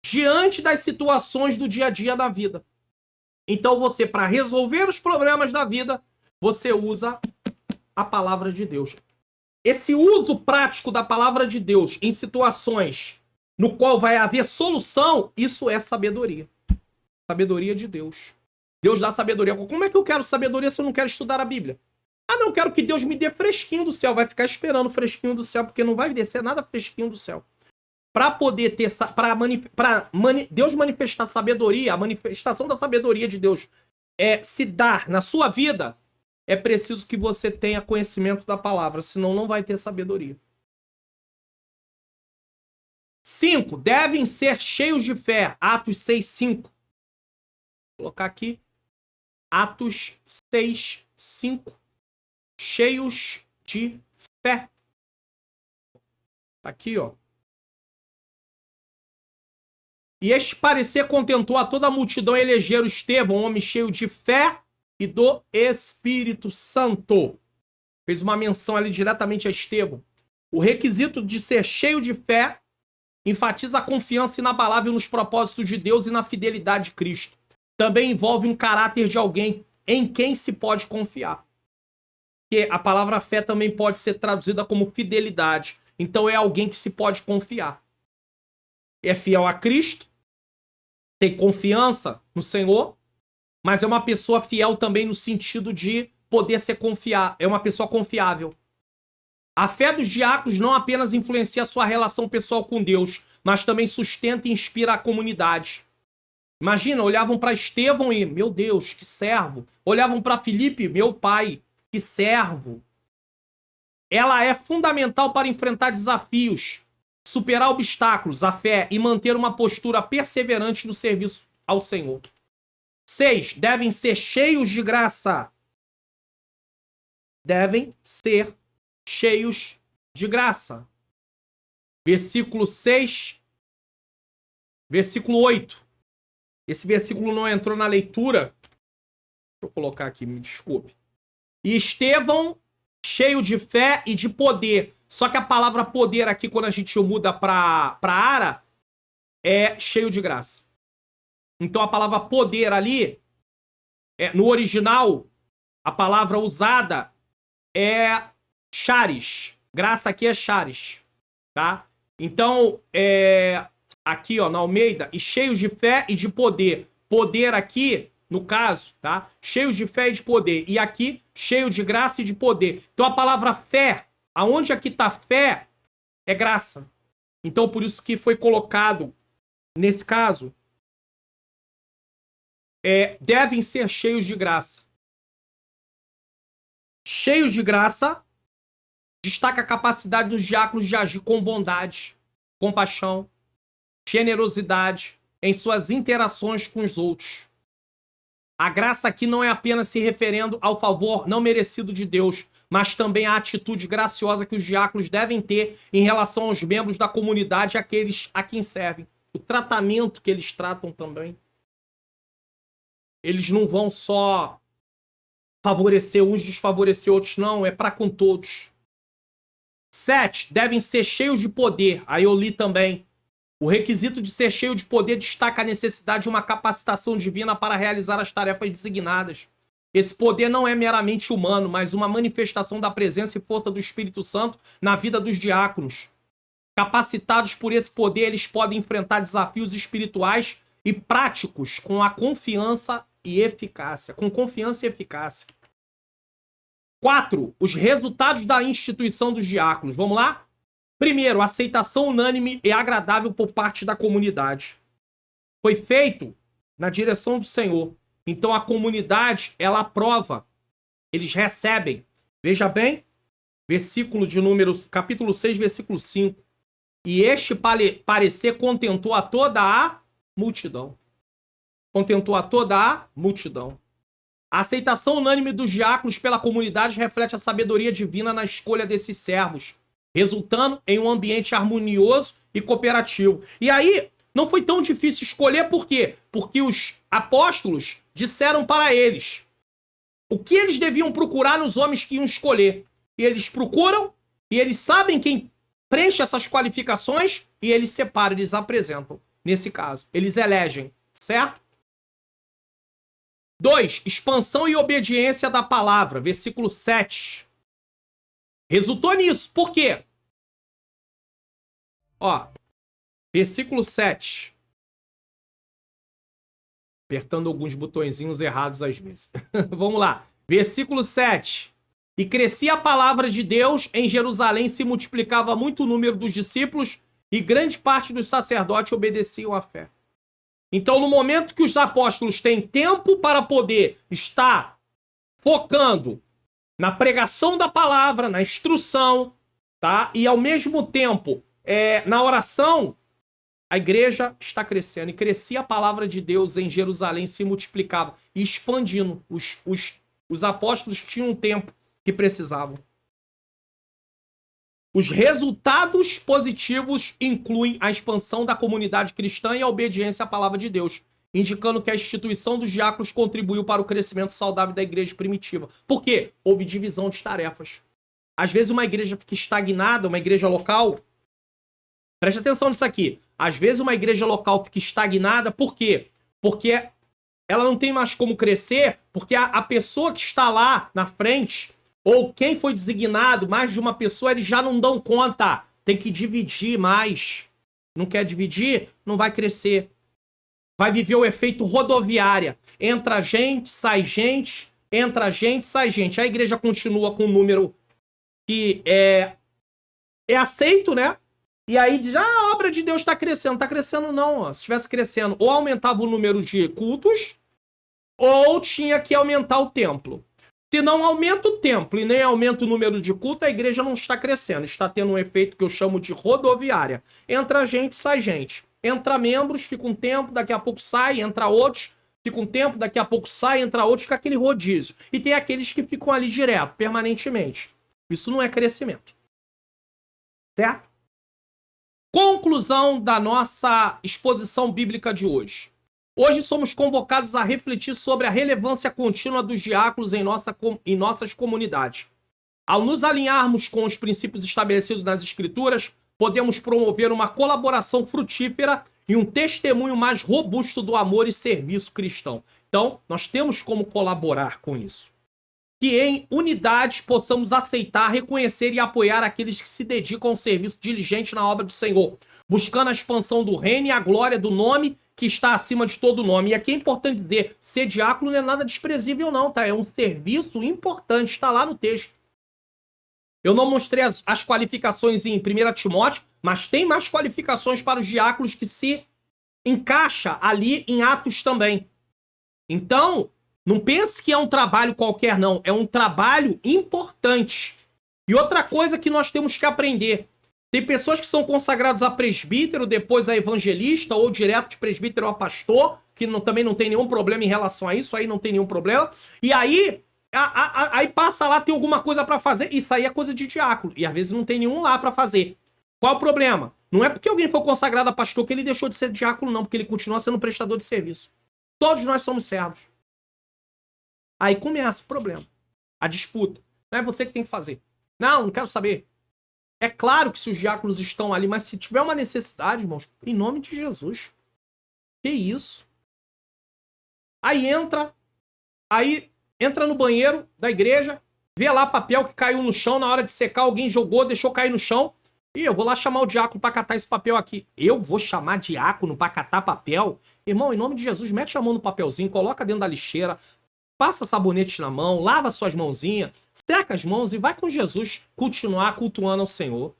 diante das situações do dia a dia da vida. Então você, para resolver os problemas da vida, você usa a palavra de Deus. Esse uso prático da palavra de Deus em situações no qual vai haver solução, isso é sabedoria. Sabedoria de Deus. Deus dá sabedoria. Como é que eu quero sabedoria se eu não quero estudar a Bíblia? Ah, não, eu quero que Deus me dê fresquinho do céu. Vai ficar esperando fresquinho do céu, porque não vai descer nada fresquinho do céu. Para poder ter, Deus manifestar sabedoria, a manifestação da sabedoria de Deus se dar na sua vida, é preciso que você tenha conhecimento da palavra, senão não vai ter sabedoria. 5. Devem ser cheios de fé. Atos 6:5. Vou colocar aqui. Atos 6:5. Cheios de fé. Tá aqui, ó. E este parecer contentou a toda a multidão e elegeram Estevão, um homem cheio de fé e do Espírito Santo. Fez uma menção ali diretamente a Estevão. O requisito de ser cheio de fé enfatiza a confiança inabalável nos propósitos de Deus e na fidelidade de Cristo. Também envolve um caráter de alguém em quem se pode confiar. Porque a palavra fé também pode ser traduzida como fidelidade. Então é alguém que se pode confiar. É fiel a Cristo, tem confiança no Senhor, mas é uma pessoa fiel também no sentido de poder ser confiável. É uma pessoa confiável. A fé dos diáconos não apenas influencia a sua relação pessoal com Deus, mas também sustenta e inspira a comunidade. Imagina, olhavam para Estevão e, meu Deus, que servo. Olhavam para Filipe, meu pai, que servo. Ela é fundamental para enfrentar desafios, superar obstáculos, a fé e manter uma postura perseverante no serviço ao Senhor. 6. Devem ser cheios de graça. Devem ser cheios de graça. Versículo 6. Versículo 8. Esse versículo não entrou na leitura. Deixa eu colocar aqui, me desculpe. E Estevão, cheio de fé e de poder. Só que a palavra poder aqui, quando a gente muda para ara, é cheio de graça. Então a palavra poder ali, no original, a palavra usada é charis. Graça aqui é charis, tá? Então, aqui, ó, na Almeida, e cheios de fé e de poder. Poder aqui, no caso, tá? Cheios de fé e de poder. E aqui, cheio de graça e de poder. Então a palavra fé, aonde aqui tá fé, é graça. Então por isso que foi colocado, nesse caso, devem ser cheios de graça. Cheios de graça destaca a capacidade dos diáconos de agir com bondade, compaixão, generosidade em suas interações com os outros. A graça aqui não é apenas se referendo ao favor não merecido de Deus, mas também a atitude graciosa que os diáconos devem ter em relação aos membros da comunidade e àqueles a quem servem. O tratamento que eles tratam também. Eles não vão só favorecer uns, desfavorecer outros, não. É para com todos. 7. Devem ser cheios de poder. Aí eu li também. O requisito de ser cheio de poder destaca a necessidade de uma capacitação divina para realizar as tarefas designadas. Esse poder não é meramente humano, mas uma manifestação da presença e força do Espírito Santo na vida dos diáconos. Capacitados por esse poder, eles podem enfrentar desafios espirituais e práticos com a confiança e eficácia. Com confiança e eficácia. 4. Os resultados da instituição dos diáconos. Vamos lá? Primeiro, aceitação unânime e agradável por parte da comunidade. Foi feito na direção do Senhor. Então a comunidade, ela aprova. Eles recebem. Veja bem, versículo de Números, capítulo 6, versículo 5. E este parecer contentou a toda a multidão. Contentou a toda a multidão. A aceitação unânime dos diáconos pela comunidade reflete a sabedoria divina na escolha desses servos, resultando em um ambiente harmonioso e cooperativo. E aí, não foi tão difícil escolher, por quê? Porque os apóstolos disseram para eles o que eles deviam procurar nos homens que iam escolher. E eles procuram, e eles sabem quem preenche essas qualificações, e eles separam, eles apresentam. Nesse caso, eles elegem, certo? 2. Expansão e obediência da palavra, versículo 7. Resultou nisso. Por quê? Ó, versículo 7. Apertando alguns botõezinhos errados às vezes. Vamos lá. Versículo 7. E crescia a palavra de Deus em Jerusalém, se multiplicava muito o número dos discípulos e grande parte dos sacerdotes obedeciam à fé. Então, no momento que os apóstolos têm tempo para poder estar focando na pregação da palavra, na instrução, tá? E ao mesmo tempo, na oração, a igreja está crescendo. E crescia a palavra de Deus em Jerusalém, se multiplicava e expandindo. Os apóstolos tinham um tempo que precisavam. Os resultados positivos incluem a expansão da comunidade cristã e a obediência à palavra de Deus, indicando que a instituição dos diáconos contribuiu para o crescimento saudável da igreja primitiva. Por quê? Houve divisão de tarefas. Às vezes uma igreja fica estagnada, uma igreja local... Preste atenção nisso aqui. Às vezes uma igreja local fica estagnada, por quê? Porque ela não tem mais como crescer, porque a pessoa que está lá na frente, ou quem foi designado, mais de uma pessoa, eles já não dão conta. Tem que dividir mais. Não quer dividir? Não vai crescer. Vai viver o efeito rodoviária. Entra gente, sai gente, entra gente, sai gente. A igreja continua com um número que é aceito, né? E aí diz, a obra de Deus está crescendo. Está crescendo não, ó. Se estivesse crescendo, ou aumentava o número de cultos, ou tinha que aumentar o templo. Se não aumenta o templo e nem aumenta o número de culto, a igreja não está crescendo. Está tendo um efeito que eu chamo de rodoviária. Entra gente, sai gente. Entra membros, fica um tempo, daqui a pouco sai, entra outros, fica um tempo, daqui a pouco sai, entra outros, fica aquele rodízio. E tem aqueles que ficam ali direto, permanentemente. Isso não é crescimento. Certo? Conclusão da nossa exposição bíblica de hoje. Hoje somos convocados a refletir sobre a relevância contínua dos diáconos em nossas comunidades. Ao nos alinharmos com os princípios estabelecidos nas Escrituras, podemos promover uma colaboração frutífera e um testemunho mais robusto do amor e serviço cristão. Então, nós temos como colaborar com isso. Que em unidade possamos aceitar, reconhecer e apoiar aqueles que se dedicam ao serviço diligente na obra do Senhor, buscando a expansão do reino e a glória do nome que está acima de todo nome. E aqui é importante dizer, ser diácono não é nada desprezível não, tá? É um serviço importante, está lá no texto. Eu não mostrei as qualificações em 1 Timóteo, mas tem mais qualificações para os diáconos que se encaixa ali em Atos também. Então, não pense que é um trabalho qualquer, não. É um trabalho importante. E outra coisa que nós temos que aprender. Tem pessoas que são consagrados a presbítero, depois a evangelista, ou direto de presbítero a pastor, que também não tem nenhum problema em relação a isso, aí não tem nenhum problema. E aí, aí passa lá, tem alguma coisa pra fazer, isso aí é coisa de diácono. E às vezes não tem nenhum lá pra fazer. Qual o problema? Não é porque alguém foi consagrado a pastor que ele deixou de ser diácono, não, porque ele continua sendo prestador de serviço. Todos nós somos servos. Aí começa o problema. A disputa. Não é você que tem que fazer. Não quero saber. É claro que se os diáconos estão ali, mas se tiver uma necessidade, irmãos, em nome de Jesus. Que isso? Aí entra no banheiro da igreja, vê lá papel que caiu no chão, na hora de secar, alguém jogou, deixou cair no chão. E eu vou lá chamar o diácono pra catar esse papel aqui. Eu vou chamar diácono pra catar papel? Irmão, em nome de Jesus, mete a mão no papelzinho, coloca dentro da lixeira, passa sabonete na mão, lava suas mãozinhas, seca as mãos e vai com Jesus continuar cultuando ao Senhor.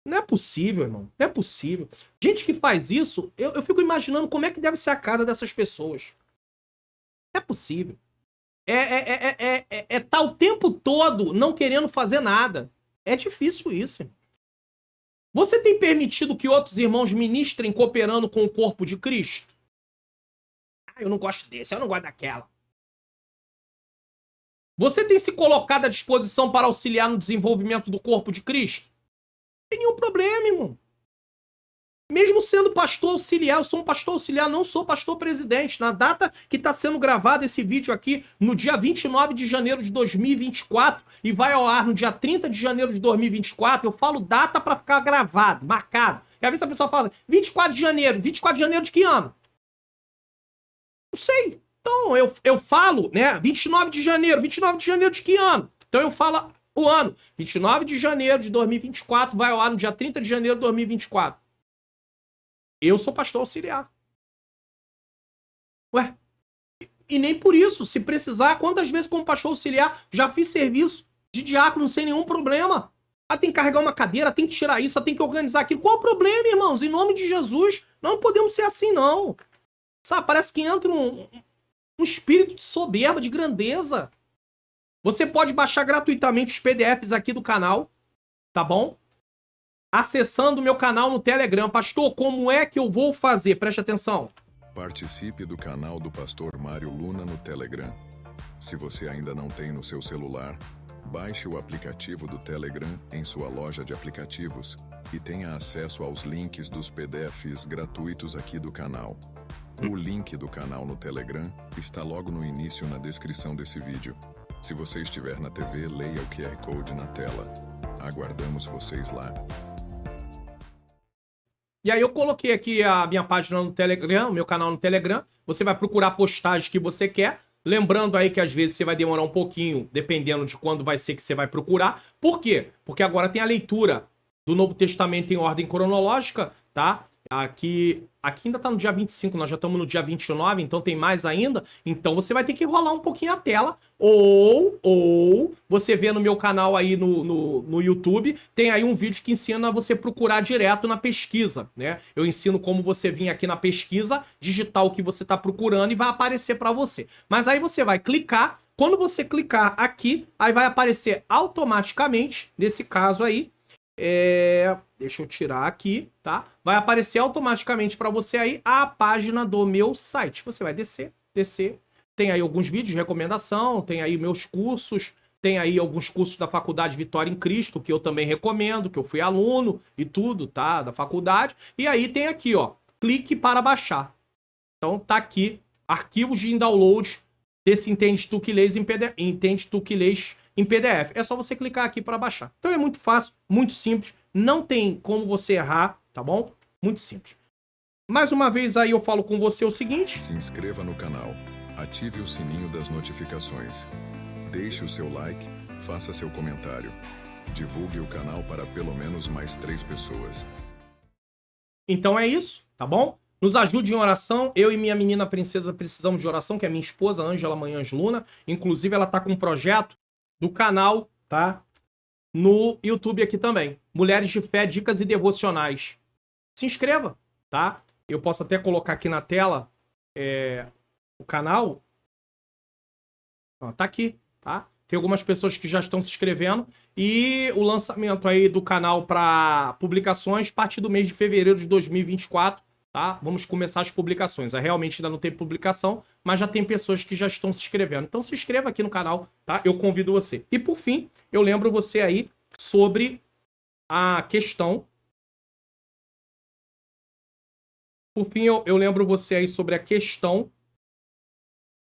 Não é possível, irmão. Não é possível. Gente que faz isso, eu fico imaginando como é que deve ser a casa dessas pessoas. Não é possível. Tá o tempo todo não querendo fazer nada. É difícil isso, irmão. Você tem permitido que outros irmãos ministrem cooperando com o corpo de Cristo? Ah, eu não gosto desse, eu não gosto daquela. Você tem se colocado à disposição para auxiliar no desenvolvimento do corpo de Cristo? Não tem nenhum problema, irmão. Mesmo sendo pastor auxiliar, eu sou um pastor auxiliar, não sou pastor presidente. Na data que está sendo gravado esse vídeo aqui, no dia 29 de janeiro de 2024, e vai ao ar no dia 30 de janeiro de 2024, eu falo data para ficar gravado, marcado. E às vezes a pessoa fala, 24 de janeiro de que ano? Não sei. Então, eu falo, né, 29 de janeiro de que ano? Então eu falo o ano, 29 de janeiro de 2024, vai ao ar no dia 30 de janeiro de 2024. Eu sou pastor auxiliar. Ué, e nem por isso, se precisar, quantas vezes como pastor auxiliar já fiz serviço de diácono sem nenhum problema? Ah, tem que carregar uma cadeira, tem que tirar isso, tem que organizar aquilo. Qual o problema, irmãos? Em nome de Jesus, nós não podemos ser assim, não. Sabe, parece que entra um espírito de soberba, de grandeza. Você pode baixar gratuitamente os PDFs aqui do canal, tá bom? Acessando o meu canal no Telegram. Pastor, como é que eu vou fazer? Preste atenção. Participe do canal do Pastor Mário Luna no Telegram. Se você ainda não tem no seu celular, baixe o aplicativo do Telegram em sua loja de aplicativos e tenha acesso aos links dos PDFs gratuitos aqui do canal. O link do canal no Telegram está logo no início na descrição desse vídeo. Se você estiver na TV, leia o QR Code na tela. Aguardamos vocês lá. E aí eu coloquei aqui a minha página no Telegram, o meu canal no Telegram. Você vai procurar a postagem que você quer. Lembrando aí que às vezes você vai demorar um pouquinho, dependendo de quando vai ser que você vai procurar. Por quê? Porque agora tem a leitura do Novo Testamento em ordem cronológica, tá? Aqui ainda tá no dia 25, nós já estamos no dia 29, então tem mais ainda. Então você vai ter que rolar um pouquinho a tela. Ou você vê no meu canal aí no YouTube, tem aí um vídeo que ensina você procurar direto na pesquisa, né? Eu ensino como você vir aqui na pesquisa, digitar o que você tá procurando e vai aparecer para você. Mas aí você vai clicar, quando você clicar aqui, aí vai aparecer automaticamente, nesse caso aí, deixa eu tirar aqui, tá? Vai aparecer automaticamente para você aí a página do meu site. Você vai descer. Tem aí alguns vídeos de recomendação, tem aí meus cursos, tem aí alguns cursos da Faculdade Vitória em Cristo, que eu também recomendo, que eu fui aluno e tudo, tá? Da faculdade. E aí tem aqui, ó, clique para baixar. Então tá aqui, arquivos de download desse Entende Tu Que Lês em PDF. Entende Tu Que Lês em PDF. É só você clicar aqui para baixar. Então é muito fácil, muito simples. Não tem como você errar, tá bom? Muito simples. Mais uma vez aí eu falo com você o seguinte. Se inscreva no canal, ative o sininho das notificações. Deixe o seu like, faça seu comentário. Divulgue o canal para pelo menos mais 3 pessoas. Então é isso, tá bom? Nos ajude em oração. Eu e minha menina princesa precisamos de oração, que é minha esposa, Ângela Manhãs Luna. Inclusive ela tá com um projeto do canal, tá? No YouTube aqui também. Mulheres de Fé, Dicas e Devocionais. Se inscreva, tá? Eu posso até colocar aqui na tela o canal. Ó, tá aqui, tá? Tem algumas pessoas que já estão se inscrevendo. E o lançamento aí do canal para publicações a partir do mês de fevereiro de 2024, tá? Vamos começar as publicações. Realmente ainda não tem publicação, mas já tem pessoas que já estão se inscrevendo. Então se inscreva aqui no canal, tá? Eu convido você. E por fim, eu lembro você aí sobre a questão... Por fim, eu lembro você aí sobre a questão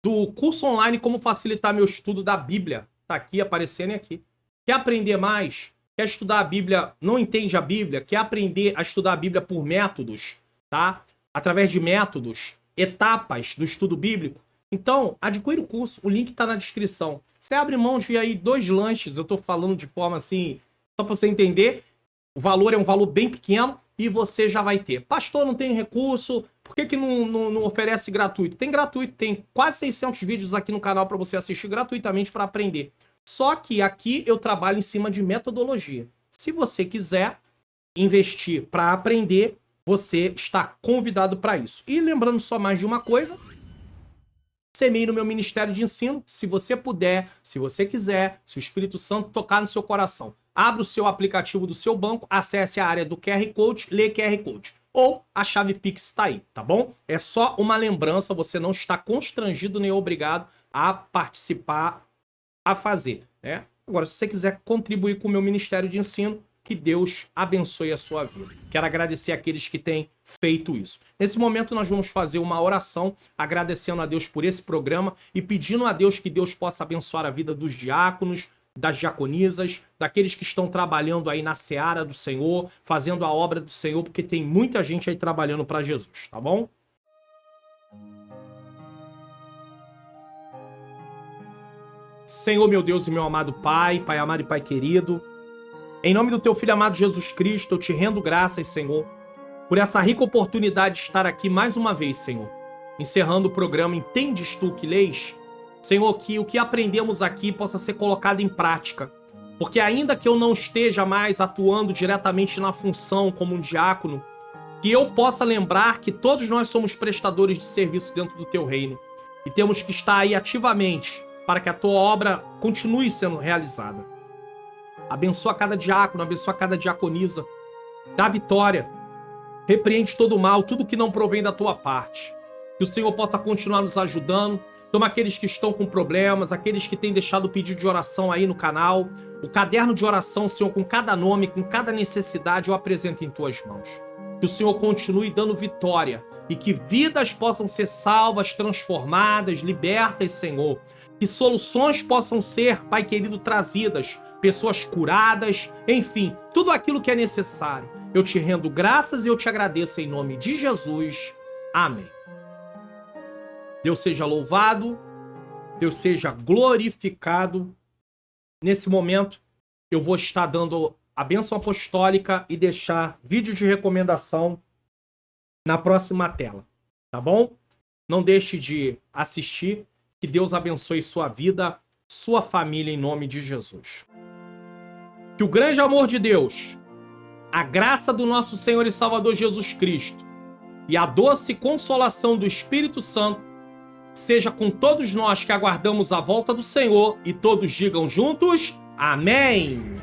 do curso online Como Facilitar Meu Estudo da Bíblia. Tá aqui, aparecendo aqui. Quer aprender mais? Quer estudar a Bíblia, não entende a Bíblia? Quer aprender a estudar a Bíblia por métodos, tá? Através de métodos, etapas do estudo bíblico? Então, adquire o curso, o link tá na descrição. Você abre mão de aí 2 lanches, eu tô falando de forma assim, só pra você entender. O valor é um valor bem pequeno e você já vai ter. Pastor, não tem recurso, por que não oferece gratuito? Tem gratuito, tem quase 600 vídeos aqui no canal para você assistir gratuitamente para aprender. Só que aqui eu trabalho em cima de metodologia. Se você quiser investir para aprender, você está convidado para isso. E lembrando só mais de uma coisa, semeie no meu ministério de ensino, se você puder, se você quiser, se o Espírito Santo tocar no seu coração. Abra o seu aplicativo do seu banco, acesse a área do QR Code, lê QR Code. Ou a chave Pix está aí, tá bom? É só uma lembrança, você não está constrangido nem obrigado a participar, a fazer, né? Agora, se você quiser contribuir com o meu ministério de ensino, que Deus abençoe a sua vida. Quero agradecer àqueles que têm feito isso. Nesse momento nós vamos fazer uma oração agradecendo a Deus por esse programa e pedindo a Deus que Deus possa abençoar a vida dos diáconos, das diaconisas, daqueles que estão trabalhando aí na seara do Senhor, fazendo a obra do Senhor, porque tem muita gente aí trabalhando para Jesus, tá bom? Senhor, meu Deus e meu amado Pai, Pai amado e Pai querido, em nome do teu Filho amado Jesus Cristo, eu te rendo graças, Senhor, por essa rica oportunidade de estar aqui mais uma vez, Senhor, encerrando o programa Entendes Tu que Lês? Senhor, que o que aprendemos aqui possa ser colocado em prática, porque ainda que eu não esteja mais atuando diretamente na função como um diácono, que eu possa lembrar que todos nós somos prestadores de serviço dentro do teu reino e temos que estar aí ativamente para que a tua obra continue sendo realizada. Abençoa cada diácono, abençoa cada diaconisa, dá vitória, repreende todo o mal, tudo que não provém da tua parte. Que o Senhor possa continuar nos ajudando. Toma aqueles que estão com problemas, aqueles que têm deixado o pedido de oração aí no canal, o caderno de oração, Senhor, com cada nome, com cada necessidade, eu apresento em tuas mãos. Que o Senhor continue dando vitória e que vidas possam ser salvas, transformadas, libertas, Senhor. Que soluções possam ser, Pai querido, trazidas, pessoas curadas, enfim, tudo aquilo que é necessário. Eu te rendo graças e eu te agradeço em nome de Jesus. Amém. Deus seja louvado, Deus seja glorificado. Nesse momento, eu vou estar dando a bênção apostólica e deixar vídeo de recomendação na próxima tela, tá bom? Não deixe de assistir, que Deus abençoe sua vida, sua família, em nome de Jesus. Que o grande amor de Deus, a graça do nosso Senhor e Salvador Jesus Cristo e a doce consolação do Espírito Santo seja com todos nós que aguardamos a volta do Senhor, e todos digam juntos, amém!